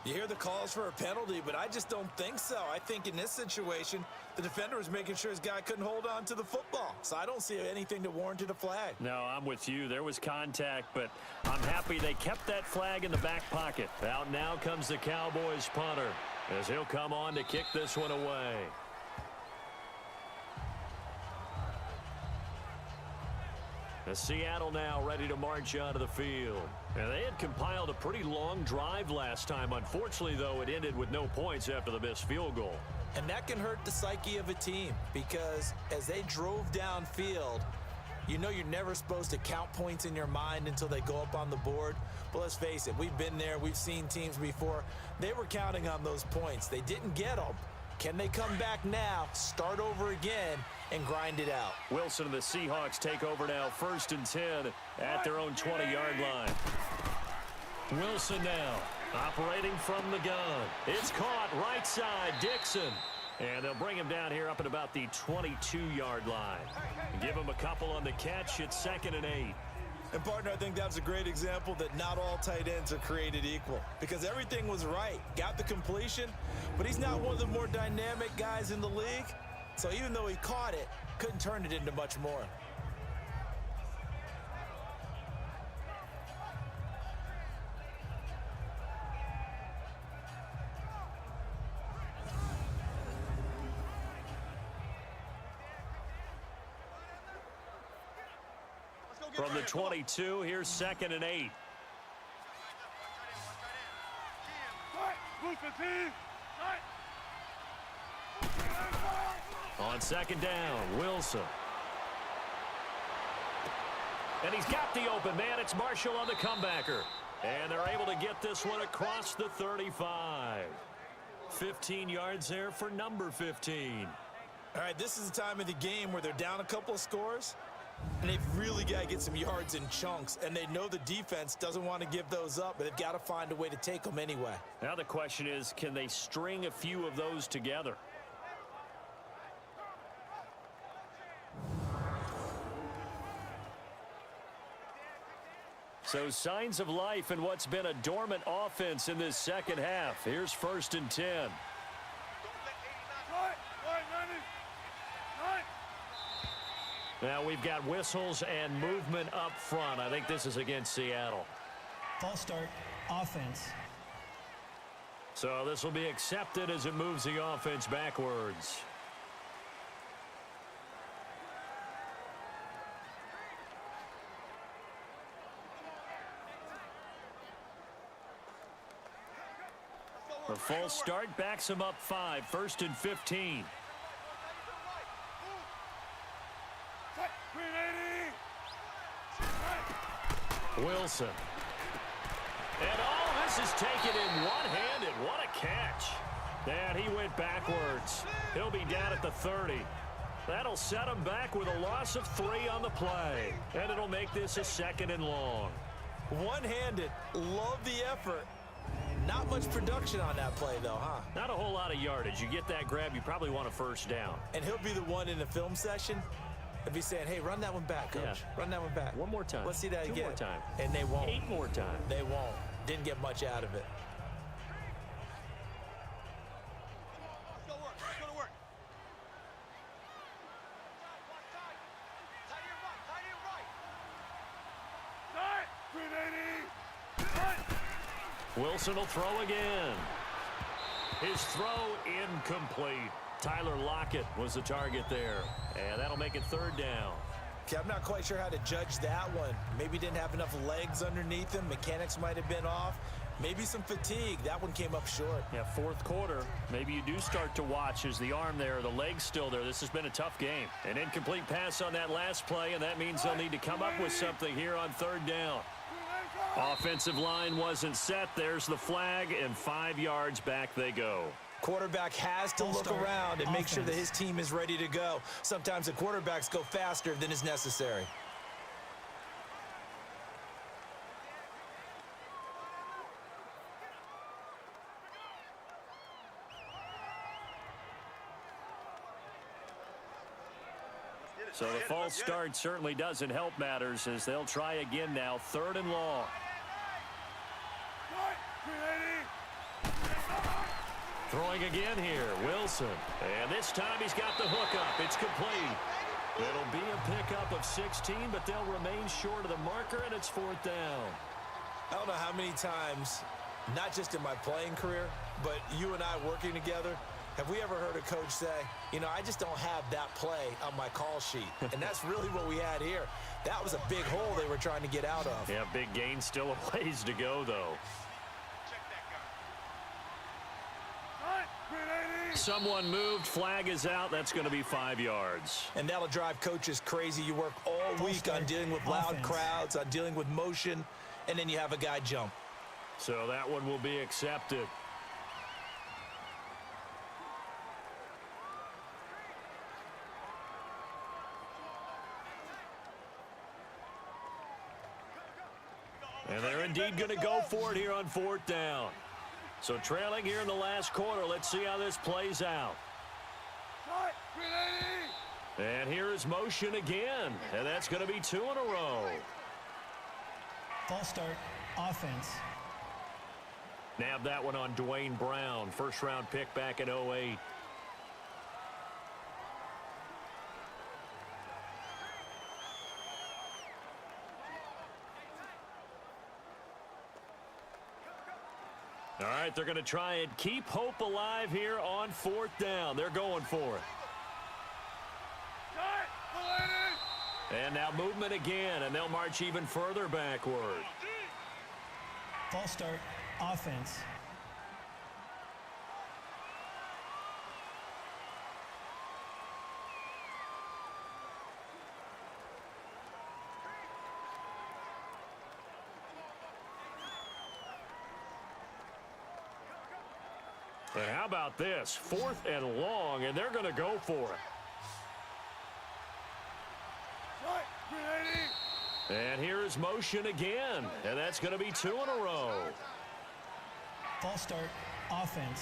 You hear the calls for a penalty, but I just don't think so. I think in this situation, the defender was making sure his guy couldn't hold on to the football. So I don't see anything that warranted a flag. No, I'm with you. There was contact, but I'm happy they kept that flag in the back pocket. Out now comes the Cowboys punter as he'll come on to kick this one away. The Seattle now ready to march onto the field. And they had compiled a pretty long drive last time. Unfortunately, though, it ended with no points after the missed field goal. And that can hurt the psyche of a team because as they drove downfield, you know you're never supposed to count points in your mind until they go up on the board. But let's face it, we've been there. We've seen teams before. They were counting on those points. They didn't get them. Can they come back now, start over again, and grind it out? Wilson and the Seahawks take over now, 1st and 10 at their own 20-yard line. Wilson now operating from the gun. It's caught right side, Dixon. And they'll bring him down here up at about the 22-yard line. Give him a couple on the catch. It's 2nd and 8. And, partner, I think that's a great example that not all tight ends are created equal because everything was right. Got the completion, but he's not one of the more dynamic guys in the league. So even though he caught it, couldn't turn it into much more. From the 22, here's 2nd and 8. On 2nd down, Wilson. And he's got the open man. It's Marshall on the comebacker. And they're able to get this one across the 35. 15 yards there for number 15. All right, this is the time of the game where they're down a couple of scores, and they've really got to get some yards in chunks, and they know the defense doesn't want to give those up, but they've got to find a way to take them anyway. Now the question is, can they string a few of those together? So signs of life in what's been a dormant offense in this second half. Here's 1st and 10. Now we've got whistles and movement up front. I think this is against Seattle. False start, offense. So this will be accepted as it moves the offense backwards. The false start backs him up 5, 1st and 15. Wilson. And this is taken in one-handed. What a catch. And he went backwards. He'll be down at the 30. That'll set him back with a loss of 3 on the play. And it'll make this a 2nd and long. One-handed. Love the effort. Not much production on that play, though, huh? Not a whole lot of yardage. You get that grab, you probably want a 1st down. And he'll be the one in the film session and be saying, hey, run that one back, coach. Yeah. Run that one back. One more time. Let's see that 2 again. more time. And they won't. 8 more times. They won't. Didn't get much out of it. Let's go to work. Wilson will throw again. His throw incomplete. Tyler Lockett was the target there. And that'll make it 3rd down. Okay, I'm not quite sure how to judge that one. Maybe didn't have enough legs underneath him. Mechanics might have been off. Maybe some fatigue. That one came up short. Yeah, 4th quarter. Maybe you do start to watch as the arm there, the leg's still there. This has been a tough game. An incomplete pass on that last play, and that means they'll need to come up with something here on 3rd down. Offensive line wasn't set. There's the flag, and 5 yards back they go. Quarterback has to look around and make sure that his team is ready to go. Sometimes the quarterbacks go faster than is necessary. So the false start certainly doesn't help matters as they'll try again now. 3rd and long. Throwing again here, Wilson. And this time he's got the hook up. It's complete. It'll be a pickup of 16, but they'll remain short of the marker, and it's 4th down. I don't know how many times, not just in my playing career, but you and I working together, have we ever heard a coach say, you know, I just don't have that play on my call sheet. And that's really what we had here. That was a big hole they were trying to get out of. Yeah, big gain, still a ways to go, though. Someone moved, flag is out. That's going to be 5 yards. And that'll drive coaches crazy. You work all week on dealing with loud crowds, on dealing with motion, and then you have a guy jump. So that one will be accepted. And they're indeed going to go for it here on 4th down. So trailing here in the last quarter. Let's see how this plays out. And here is motion again. And that's going to be 2 in a row. False start, offense. Nabbed that one on Dwayne Brown, first-round pick back in 2008. All right, they're going to try and keep hope alive here on 4th down. They're going for it. And now movement again, and they'll march even further backward. False start, offense. And how about this? 4th and long, and they're going to go for it. And here's motion again, and that's going to be 2 in a row. False start, offense.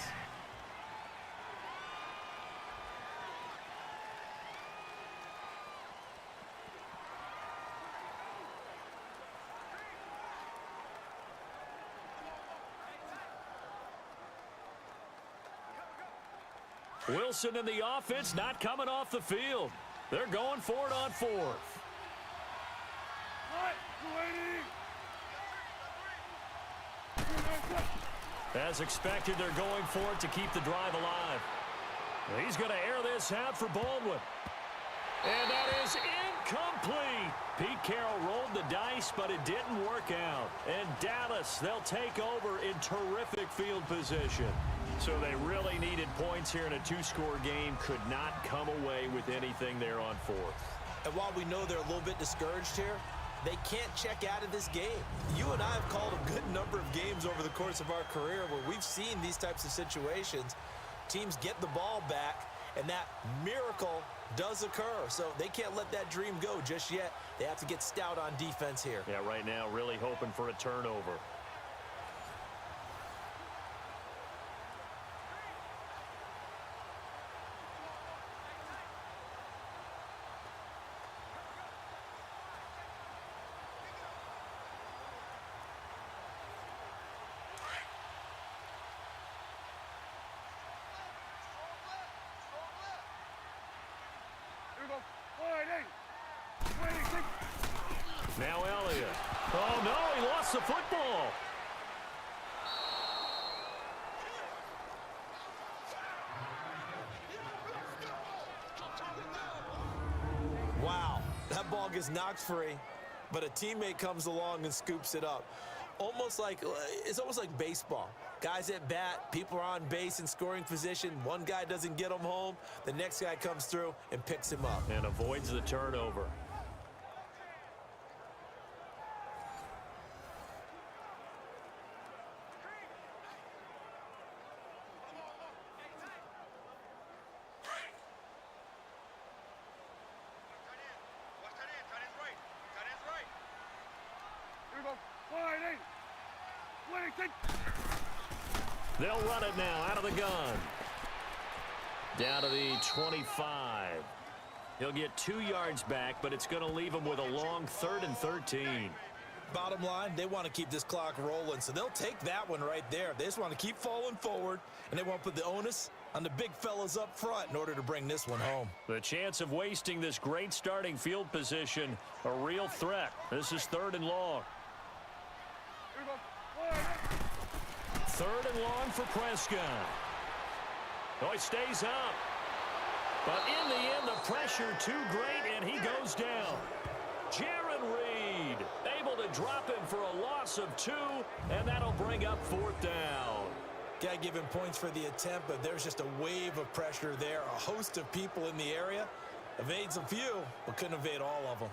Wilson and the offense not coming off the field. They're going for it on 4th. As expected, they're going for it to keep the drive alive. He's going to air this out for Baldwin. And that is incomplete. Pete Carroll rolled the dice, but it didn't work out. And Dallas, they'll take over in terrific field position. So they really needed points here in a 2-score game. Could not come away with anything there on 4th. And while we know they're a little bit discouraged here, they can't check out of this game. You and I have called a good number of games over the course of our career where we've seen these types of situations. Teams get the ball back, and that miracle does occur. So they can't let that dream go just yet. They have to get stout on defense here. Yeah, right now really hoping for a turnover. Now Elliott. Oh, no, he lost the football. Wow, that ball gets knocked free, but a teammate comes along and scoops it up. It's almost like baseball. Guys at bat, people are on base in scoring position. One guy doesn't get him home. The next guy comes through and picks him up. And avoids the turnover. They'll run it now out of the gun. Down to the 25. He'll get 2 yards back, but it's going to leave him with a long 3rd and 13. Bottom line, they want to keep this clock rolling, so they'll take that one right there. They just want to keep falling forward, and they want to put the onus on the big fellas up front in order to bring this one home. The chance of wasting this great starting field position, a real threat. This is 3rd and long. 3rd and long for Prescott. Oh, he stays up. But in the end, the pressure too great, and he goes down. Jaron Reed able to drop him for a loss of 2, and that'll bring up 4th down. Got to give him points for the attempt, but there's just a wave of pressure there. A host of people in the area. Evades a few, but couldn't evade all of them.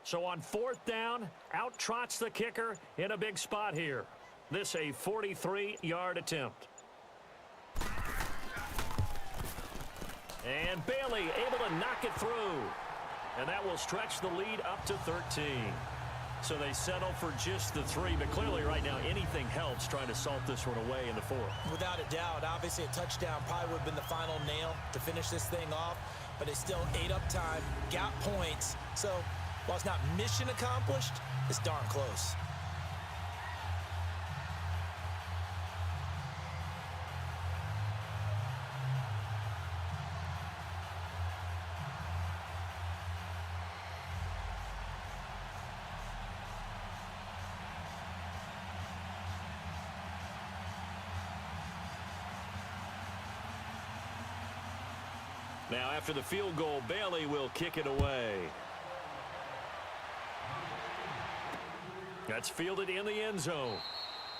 So on 4th down, out trots the kicker in a big spot here. This a 43-yard attempt. And Bailey able to knock it through. And that will stretch the lead up to 13. So they settle for just the 3, but clearly right now anything helps trying to salt this one away in the 4th. Without a doubt, obviously a touchdown probably would have been the final nail to finish this thing off, but they still ate up time, got points. So while it's not mission accomplished, it's darn close. Now, after the field goal, Bailey will kick it away. That's fielded in the end zone.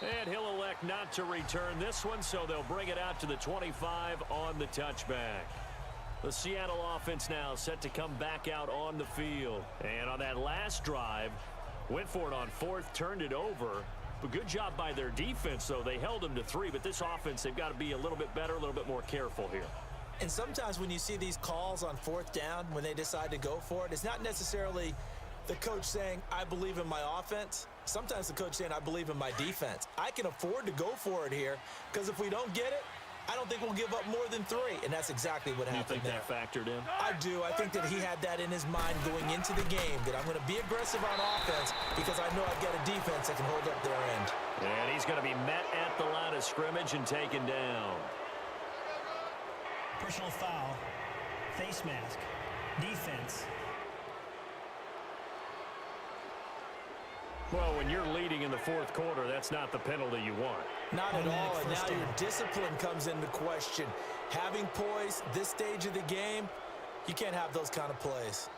And he'll elect not to return this one, so they'll bring it out to the 25 on the touchback. The Seattle offense now set to come back out on the field. And on that last drive, went for it on 4th, turned it over. But good job by their defense, though. They held them to 3, but this offense, they've got to be a little bit better, a little bit more careful here. And sometimes when you see these calls on 4th down, when they decide to go for it, it's not necessarily the coach saying, I believe in my offense. Sometimes the coach saying, I believe in my defense. I can afford to go for it here because if we don't get it, I don't think we'll give up more than 3. And that's exactly what happened there. You think that factored in? I do. I think that he had that in his mind going into the game, that I'm going to be aggressive on offense because I know I've got a defense that can hold up their end. And he's going to be met at the line of scrimmage and taken down. Personal foul, face mask, defense. Well, when you're leading in the 4th quarter, that's not the penalty you want. Not at all, and now your discipline comes into question. Having poise this stage of the game, you can't have those kind of plays.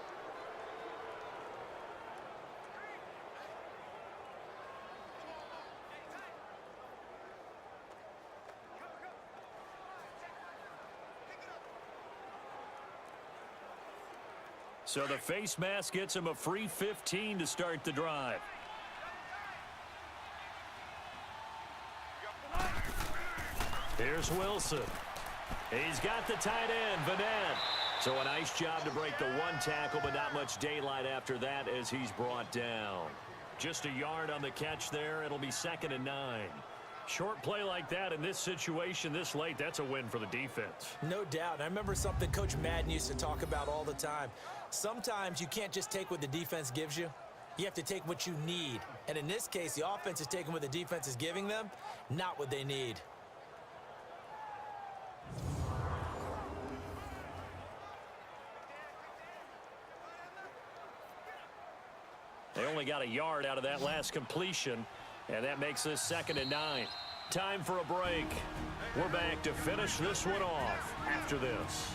So the face mask gets him a free 15 to start the drive. Here's Wilson. He's got the tight end, Vanette. So a nice job to break the 1 tackle, but not much daylight after that as he's brought down. Just a yard on the catch there. It'll be 2nd and 9. Short play like that in this situation this late, that's a win for the defense. No doubt. I remember something Coach Madden used to talk about all the time. Sometimes you can't just take what the defense gives you. You have to take what you need. And in this case, the offense is taking what the defense is giving them, not what they need. They only got a yard out of that last completion, and that makes this 2nd and 9. Time for a break. We're back to finish this one off after this.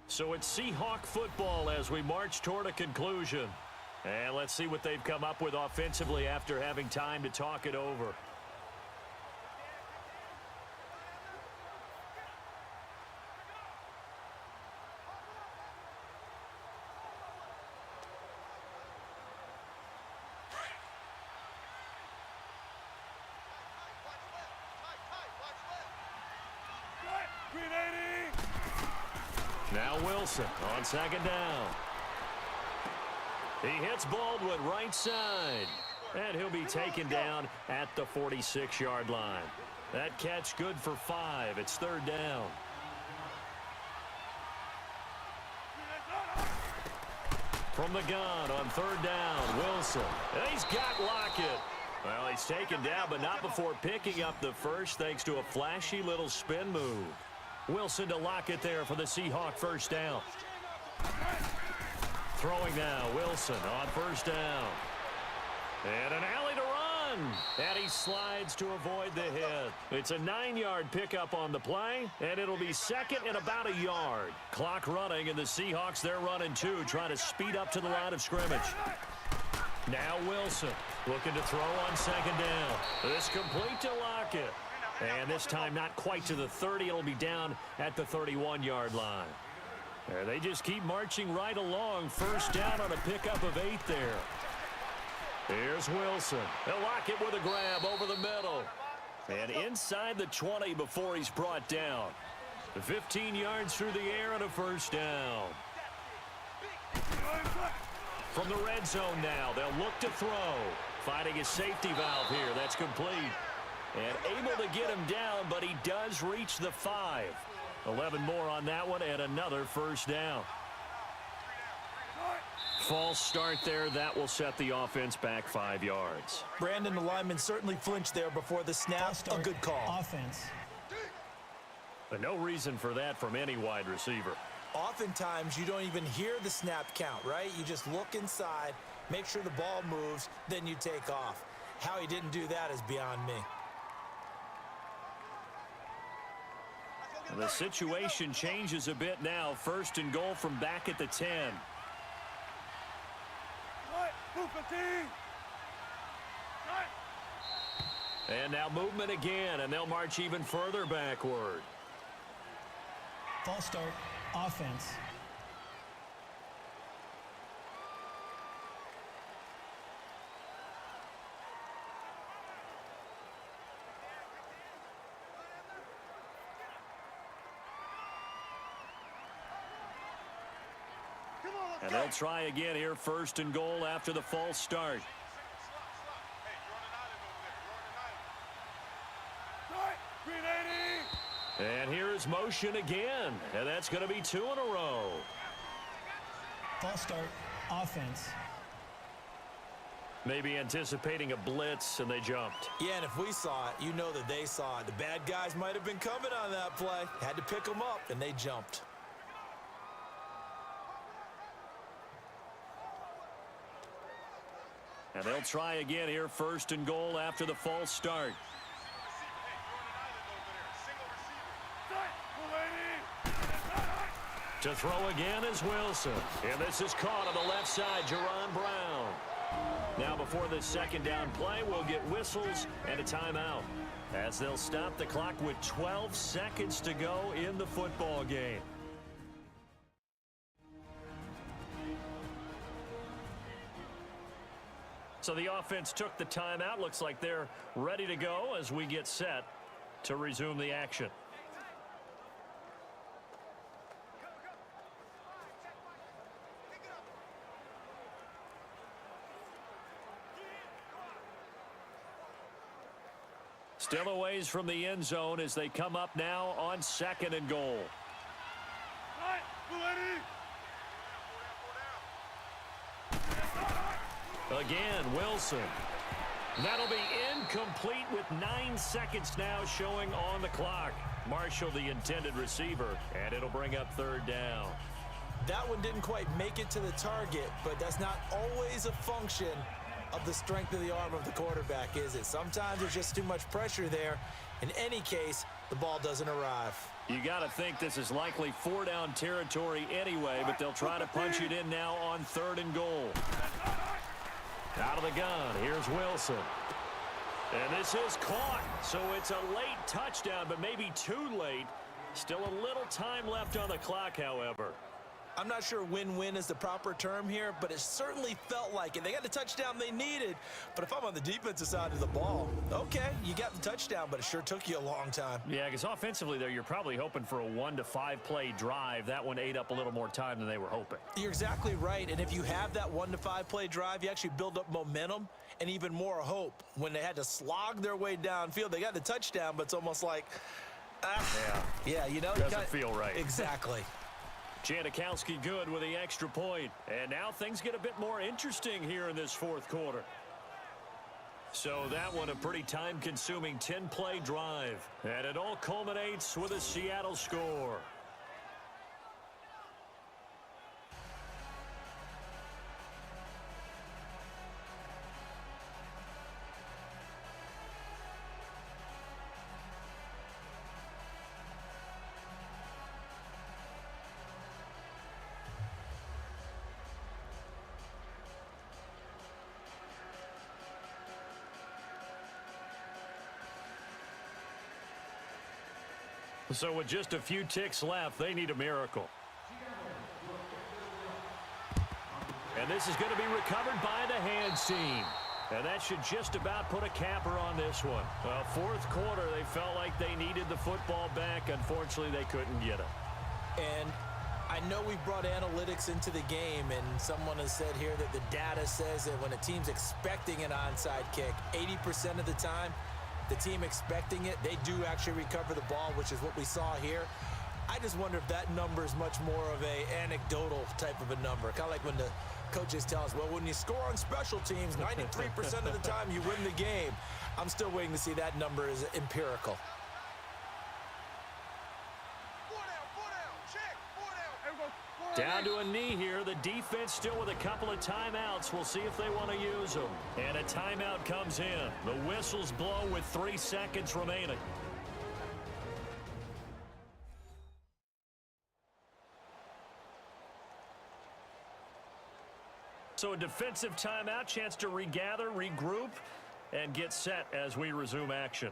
So it's Seahawk football as we march toward a conclusion. And let's see what they've come up with offensively after having time to talk it over. Now Wilson on 2nd down. He hits Baldwin right side. And he'll be taken down at the 46-yard line. That catch good for 5. It's 3rd down. From the gun on 3rd down, Wilson. And he's got Lockett. Well, he's taken down, but not before picking up the first thanks to a flashy little spin move. Wilson to Lockett there for the Seahawk 1st down. Throwing now, Wilson on 1st down. And an alley to run. And he slides to avoid the hit. It's a 9-yard pickup on the play, and it'll be 2nd and about a yard. Clock running, and the Seahawks, they're running 2, trying to speed up to the line of scrimmage. Now Wilson looking to throw on 2nd down. This complete to Lockett. And this time not quite to the 30. It'll be down at the 31-yard line. There, they just keep marching right along. 1st down on a pickup of 8 there. Here's Wilson. They'll lock it with a grab over the middle. And inside the 20 before he's brought down. 15 yards through the air and a first down. From the red zone now, they'll look to throw. Finding a safety valve here. That's complete. And able to get him down, but he does reach the 5. 11 more on that one and another first down. False start there. That will set the offense back 5 yards. Brandon, the lineman certainly flinched there before the snap. A good call. Offense. But no reason for that from any wide receiver. Oftentimes, you don't even hear the snap count, right? You just look inside, make sure the ball moves, then you take off. How he didn't do that is beyond me. And the situation changes a bit now. First and goal from back at the 10. And now movement again, and they'll march even further backward. False start. Offense. And they'll try again here, first and goal after the false start. And here's motion again, and that's going to be 2 in a row. False start. Offense. Maybe anticipating a blitz, and they jumped. Yeah, and if we saw it, you know that they saw it. The bad guys might have been coming on that play. Had to pick them up, and they jumped. And they'll try again here, first and goal after the false start. To throw again is Wilson. And this is caught on the left side, Jerron Brown. Now before this second down play, we'll get whistles and a timeout, as they'll stop the clock with 12 seconds to go in the football game. So the offense took the timeout. Looks like they're ready to go as we get set to resume the action. Still a ways from the end zone as they come up now on second and goal. Again, Wilson. That'll be incomplete with 9 seconds now showing on the clock. Marshall, the intended receiver, and it'll bring up third down. That one didn't quite make it to the target, but that's not always a function of the strength of the arm of the quarterback, is it? Sometimes there's just too much pressure there. In any case, the ball doesn't arrive. You got to think this is likely 4-down territory anyway, but they'll try to punch it in now on third and goal. Out of the gun, here's Wilson. And this is caught, so it's a late touchdown, but maybe too late. Still a little time left on the clock, however. I'm not sure win-win is the proper term here, but it certainly felt like it. They got the touchdown they needed, but if I'm on the defensive side of the ball, okay, you got the touchdown, but it sure took you a long time. Yeah, because offensively there, you're probably hoping for a 1 to 5 play drive. That one ate up a little more time than they were hoping. You're exactly right, and if you have that 1 to 5 play drive, you actually build up momentum and even more hope. When they had to slog their way downfield, they got the touchdown, but it's almost like, yeah, you know, doesn't feel right. Exactly. Janikowski good with the extra point. And now things get a bit more interesting here in this fourth quarter. So that one a pretty time-consuming 10-play drive. And it all culminates with a Seattle score. So with just a few ticks left, they need a miracle. And this is going to be recovered by the hands team. And that should just about put a capper on this one. Well, fourth quarter, they felt like they needed the football back. Unfortunately, they couldn't get it. And I know we brought analytics into the game, and someone has said here that the data says that when a team's expecting an onside kick, 80% of the time, the team expecting it, they do actually recover the ball, which is what we saw here. I just wonder if that number is much more of a anecdotal type of a number. Kind of like when the coaches tell us, well, when you score on special teams, 93% of the time you win the game. I'm still waiting to see that number is empirical. Down to a knee here. The defense still with a couple of timeouts. We'll see if they want to use them. And a timeout comes in. The whistles blow with 3 seconds remaining. So a defensive timeout, chance to regather, regroup, and get set as we resume action.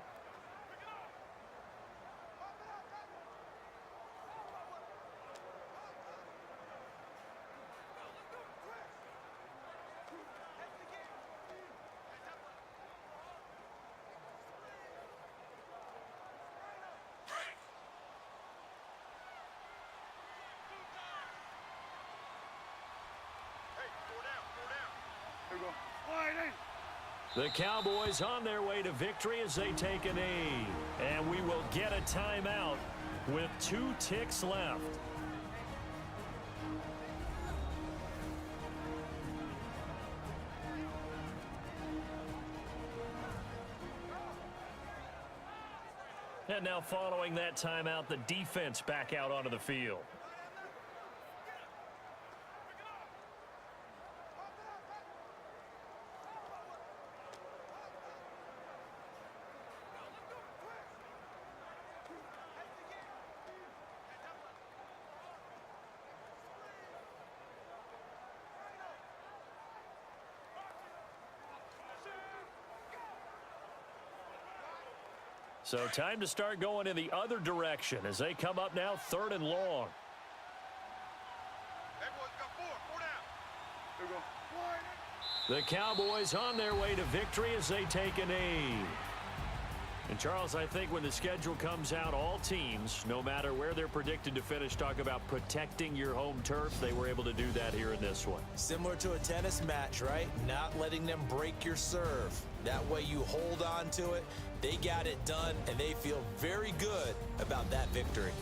The Cowboys on their way to victory as they take a knee. And we will get a timeout with 2 ticks left. And now following that timeout, the defense back out onto the field. So time to start going in the other direction as they come up now 3rd and long. The Cowboys on their way to victory as they take a knee. And Charles, I think when the schedule comes out, all teams, no matter where they're predicted to finish, talk about protecting your home turf. They were able to do that here in this one. Similar to a tennis match, right? Not letting them break your serve. That way you hold on to it. They got it done, and they feel very good about that victory.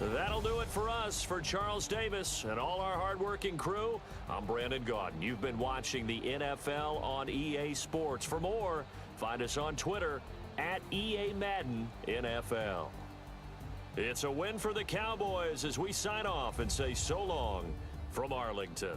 That'll do it for us. For Charles Davis and all our hardworking crew, I'm Brandon Gaudin. You've been watching the NFL on EA Sports. For more, find us on Twitter at EA Madden NFL. It's a win for the Cowboys as we sign off and say so long from Arlington.